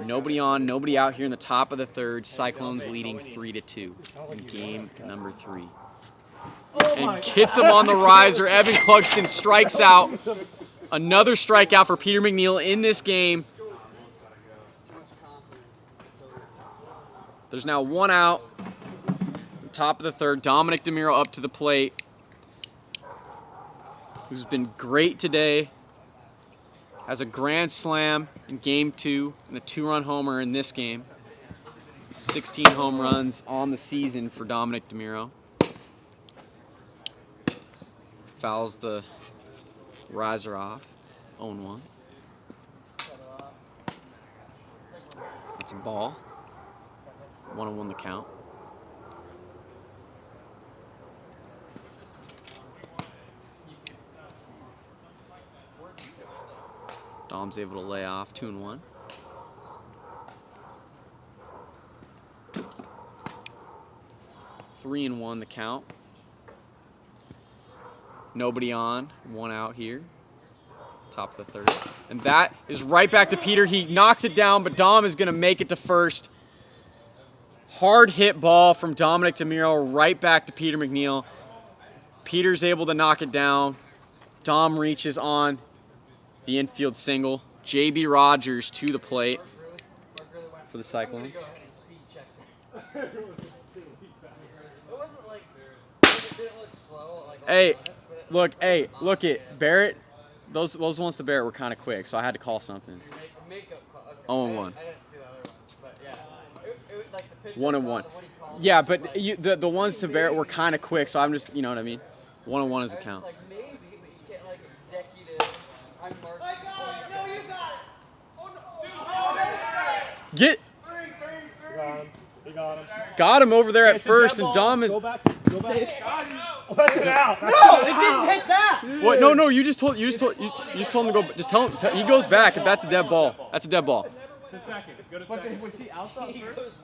Nobody on, nobody out here in the top of the third. Cyclones leading 3-2 in game number 3. And hits him on the riser. Evan Clugston strikes out. Another strikeout for Peter McNeil in this game. There's now 1 out. Top of the third. Dominic DeMiro up to the plate, who's been great today. Has a grand slam in game 2 and a 2-run homer in this game. 16 home runs on the season for Dominic DeMiro. Fouls the riser off. 0-1. It's a ball. 1-1 the count. Dom's able to lay off. 2-1. Three and 1 the count. Nobody on. 1 out here. Top of the third. And that is right back to Peter. He knocks it down, but Dom is going to make it to first. Hard hit ball from Dominic DeMiro right back to Peter McNeil. Peter's able to knock it down. Dom reaches on the infield single. JB Rogers to the plate for the Cyclones. Hey, look it. Barrett, those ones to Barrett were kind of quick, so I had to call something. 0-1. 1-1. Yeah, but the ones to Barrett were kind of quick, so I'm just, you know what I mean? 1-1 is the count. Get. Got him over there at first, and Dom is. Go back. Let it out. No, it didn't hit that. What? No. You just told him to go. Just tell him. He goes back if that's a dead ball. That's a dead ball. Go to second. Was he out though first?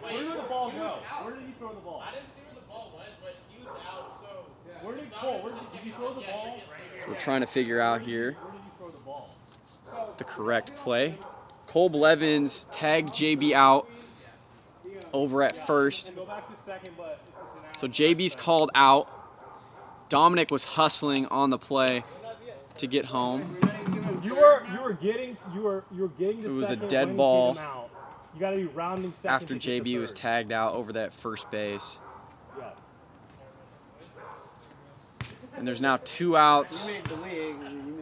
Where did the ball go? Where did he throw the ball? I didn't see where the ball went, but he was out, so... Where did he throw the ball? So we're trying to figure out here Where did he throw the ball? the correct play. Cole Blevins tagged JB out over at first. Go back to second, but it's an out. So JB's called out. Dominic was hustling on the play to get home. You were getting to It was a second dead when he ball came out. You got to be rounding second after to get to JB was third. tagged out over that first base. Yeah. And there's now 2 outs.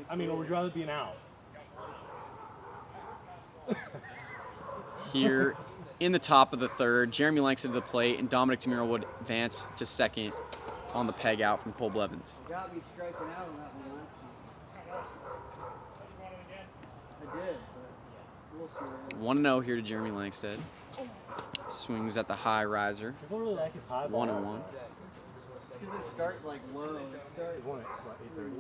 I mean, or would you rather be an out? Here in the top of the third. Jeremy Langston to the plate, and Dominic DeMiro would advance to second on the peg out from Cole Blevins. Got me striking out on that one last time. I did, but we'll see. 1-0 here to Jeremy Langstead. Swings at the high riser. People really like his high ball. 1-1. Because they start like low. He won it, what, 8:30?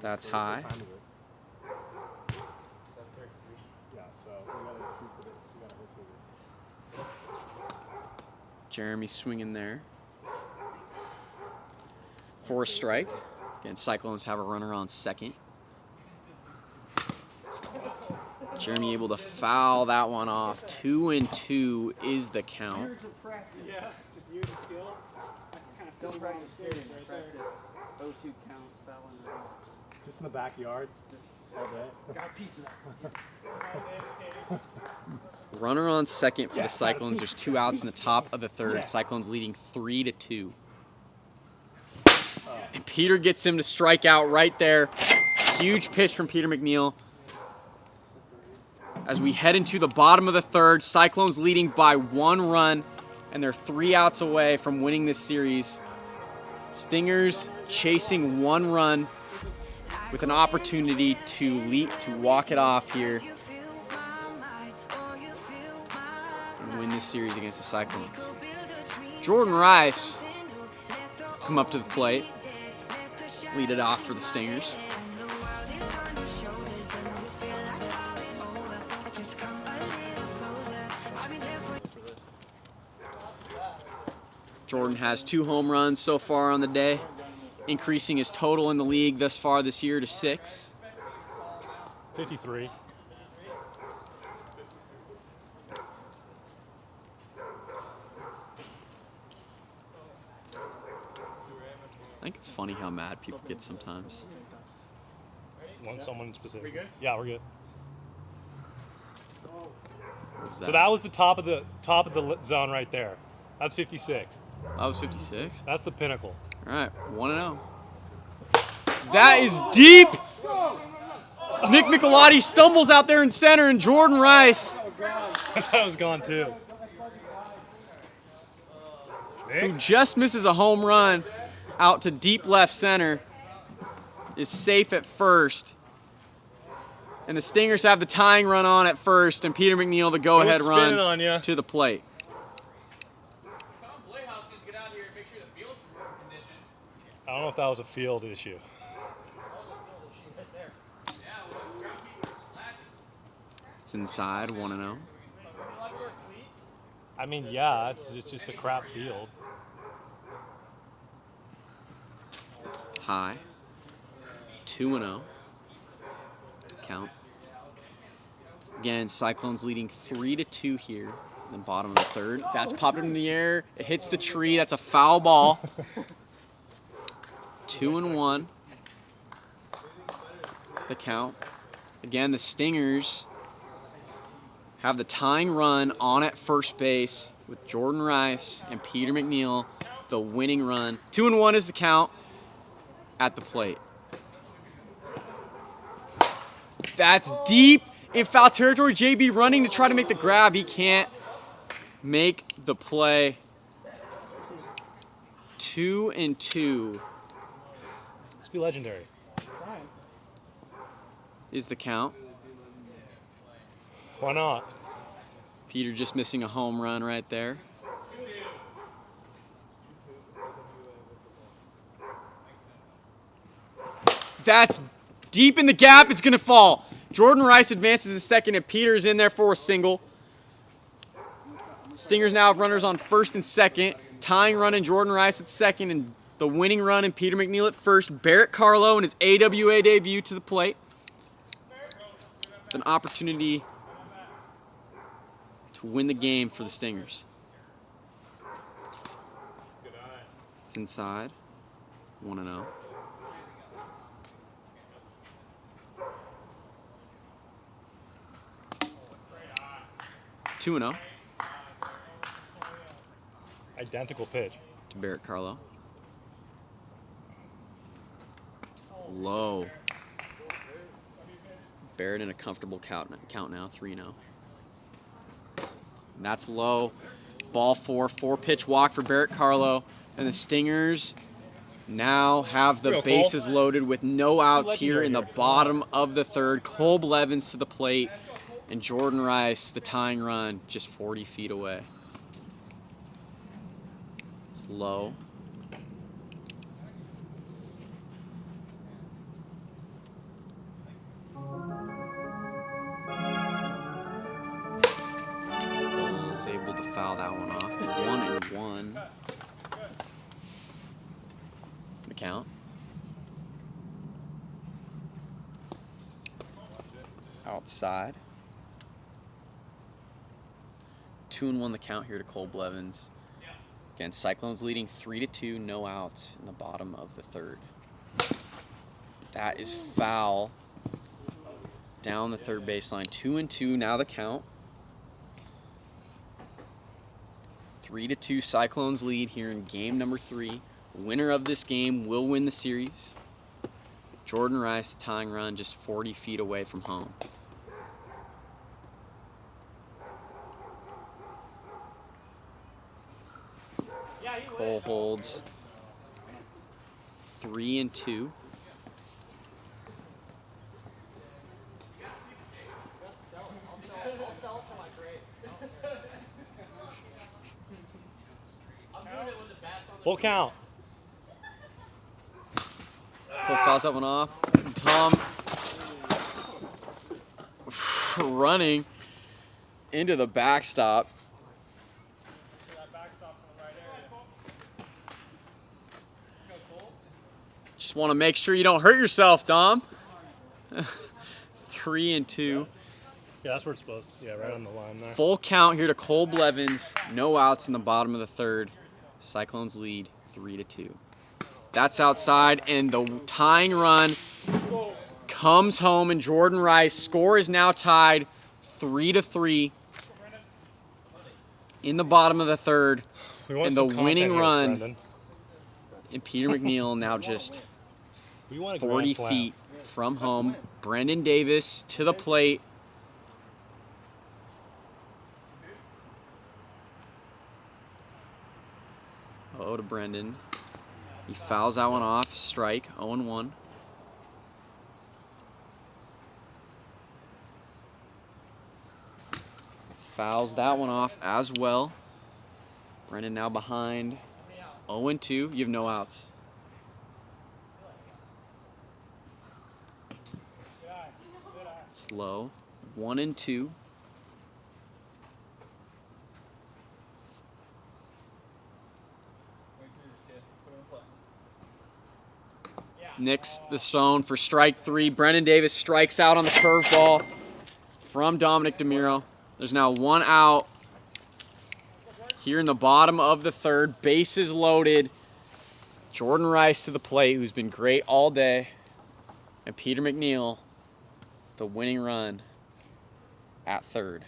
That's high. Yeah, so we gotta shoot for this. We gotta hit for this. Jeremy swinging there for a strike. Again, Cyclones have a runner on second. Jeremy able to foul that one off. 2-2 is the count. Yeah, just years of skill. Still practice hitting. Practice 0-2 counts, fouling it off. Just in the backyard, just all day. Got a piece of that. Runner on second for the Cyclones. There's 2 outs in the top of the third. Cyclones leading 3-2. And Peter gets him to strike out right there. Huge pitch from Peter McNeil. As we head into the bottom of the third, Cyclones leading by 1 run, and they're 3 outs away from winning this series. Stingers chasing 1 run with an opportunity to walk it off here and win this series against the Cyclones. Jordan Rice come up to the plate, lead it off for the Stingers. Jordan has 2 home runs so far on the day, increasing his total in the league thus far this year to 6. 53. think it's funny how mad people get sometimes. Want someone specific? We good? Yeah, we're good. What was So that was the top of the zone right there. That's 56. That was 56. That's the pinnacle. All right, 1-0. That is deep. Nick Michelotti stumbles out there in center, and Jordan Rice, That was gone too. who just misses a home run out to deep left center, is safe at first. And the Stingers have the tying run on at first, and Peter McNeil the go-ahead spinning run on ya. to the plate. I don't know if that was a field issue. It's inside, 1-0. I mean, yeah, it's just a crap field. High. 2-0. Count. Again, Cyclones leading 3-2 here in the bottom of the third. That's popped in the air. It hits the tree. That's a foul ball. 2-1. The count. Again, the Stingers have the tying run on at first base with Jordan Rice and Peter McNeil, the winning run. 2-1 is the count at the plate. That's deep in foul territory. JB running to try to make the grab. He can't make the play. 2-2 Let's be legendary. is the count. Why not? Peter just missing a home run right there. That's deep in the gap. It's going to fall. Jordan Rice advances to second, and Peter's in there for a single. Stingers now have runners on first and second. Tying run in Jordan Rice at second, and the winning run in Peter McNeil at first. Barrett Carlo in his AWA debut to the plate. It's an opportunity to win the game for the Stingers. It's inside. 1-0. Two and 0 Identical pitch. to Barrett Carlo. Low. Barrett in a comfortable count now, 3-0. That's low. Ball 4, 4-pitch walk for Barrett Carlo. And the Stingers now have the bases loaded with no outs here in the bottom of the third. Cole Blevins to the plate. And Jordan Rice, the tying run, just 40 feet away. It's low. Cole is able to foul that one off. 1-1. The count. Outside. 2-1 the count here to Cole Blevins. Again, Cyclones leading 3-2, no outs in the bottom of the third. That is foul down the third baseline. 2-2 now the count. 3-2 Cyclones lead here in game number 3. Winner of this game will win the series. Jordan Rice, the tying run, just 40 feet away from home. Cole holds 3-2. Full count. Cole fouls that one off. Tom running into the backstop. Just want to make sure you don't hurt yourself, Dom. 3-2. Yeah, that's where it's supposed to. Yeah, right on the line there. Full count here to Cole Blevins. No outs in the bottom of the third. Cyclones lead 3-2. That's outside, and the tying run comes home, and Jordan Rice. Score is now tied 3-3 in the bottom of the third. And the winning run, and Peter McNeil now just 40 feet from home. Brendan Davis to the plate. Oh, to Brendan. He fouls that one off. Strike, 0-1. Fouls that one off as well. Brendan now behind 0-2. You have no outs. It's low. 1-2. Nicks the stone for strike 3. Brendan Davis strikes out on the curveball from Dominic DeMiro. There's now 1 out here in the bottom of the third. Bases loaded. Jordan Rice to the plate, who's been great all day. And Peter McNeil, the winning run at third.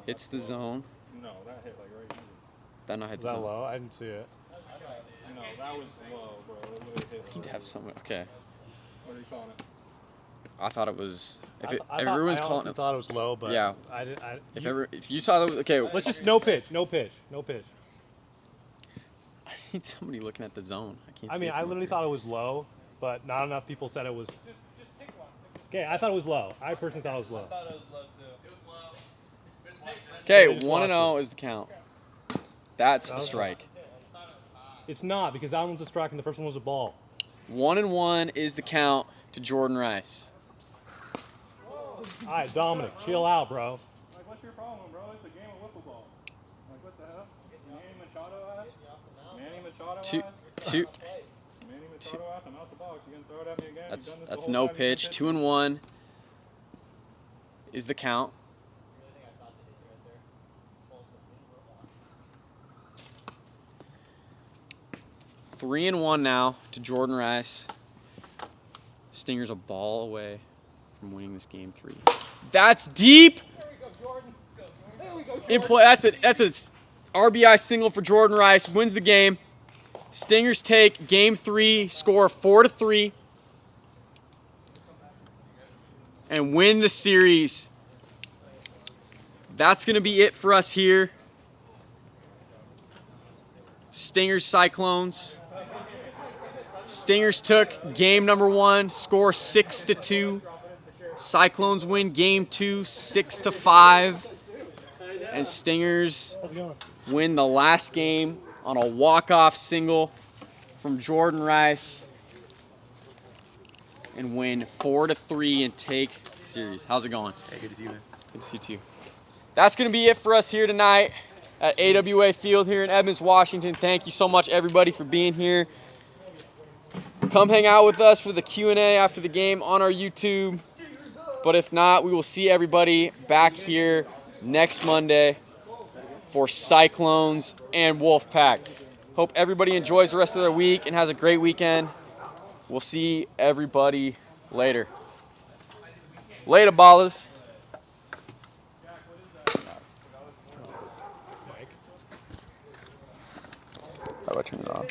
Hits the zone. No, that hit like right here. That not hit Was the that zone. low? I didn't see it. No, that was low, bro. It literally hit. He'd have some. Okay. What are you calling it? I thought it was. If I everyone's thought, calling I it. thought it was low, but Yeah. I did. If you saw the. Okay. Let's just no pitch. I need somebody looking at the zone. I can't. I see mean, it I from literally up here. thought it was low, but not enough people said it was. Okay, I thought it was low. I personally thought it was low. Okay, Just 1-0 is the count. That's the strike. It's not, because that one's a strike and the first one was a ball. 1-1 is the count to Jordan Rice. All right, Dominic, chill out, bro. Like, what's your problem, bro? It's a game of wiffle ball. Like, what the hell? Manny Machado ass? Manny Machado ass? Manny Machado ass? I'm out the box. You gonna throw it at me again? That's no pitch. 2-1 is the count. Three and 1 now to Jordan Rice. Stingers a ball away from winning this game 3. That's deep. In play. That's a RBI single for Jordan Rice. Wins the game. Stingers take game 3, score 4-3, and win the series. That's gonna be it for us here. Stingers Cyclones. Stingers took game number 1, score 6-2. Cyclones win game 2, 6-5. And Stingers win the last game on a walk-off single from Jordan Rice and win 4-3 and take the series. How's it going? Hey, good to see you, man. Good to see you too. That's going to be it for us here tonight at AWA Field here in Edmonds, Washington. Thank you so much, everybody, for being here. Come hang out with us for the Q&A after the game on our YouTube. But if not, we will see everybody back here next Monday for Cyclones and Wolfpack. Hope everybody enjoys the rest of their week and has a great weekend. We'll see everybody later. Later, ballers. How do I turn it off?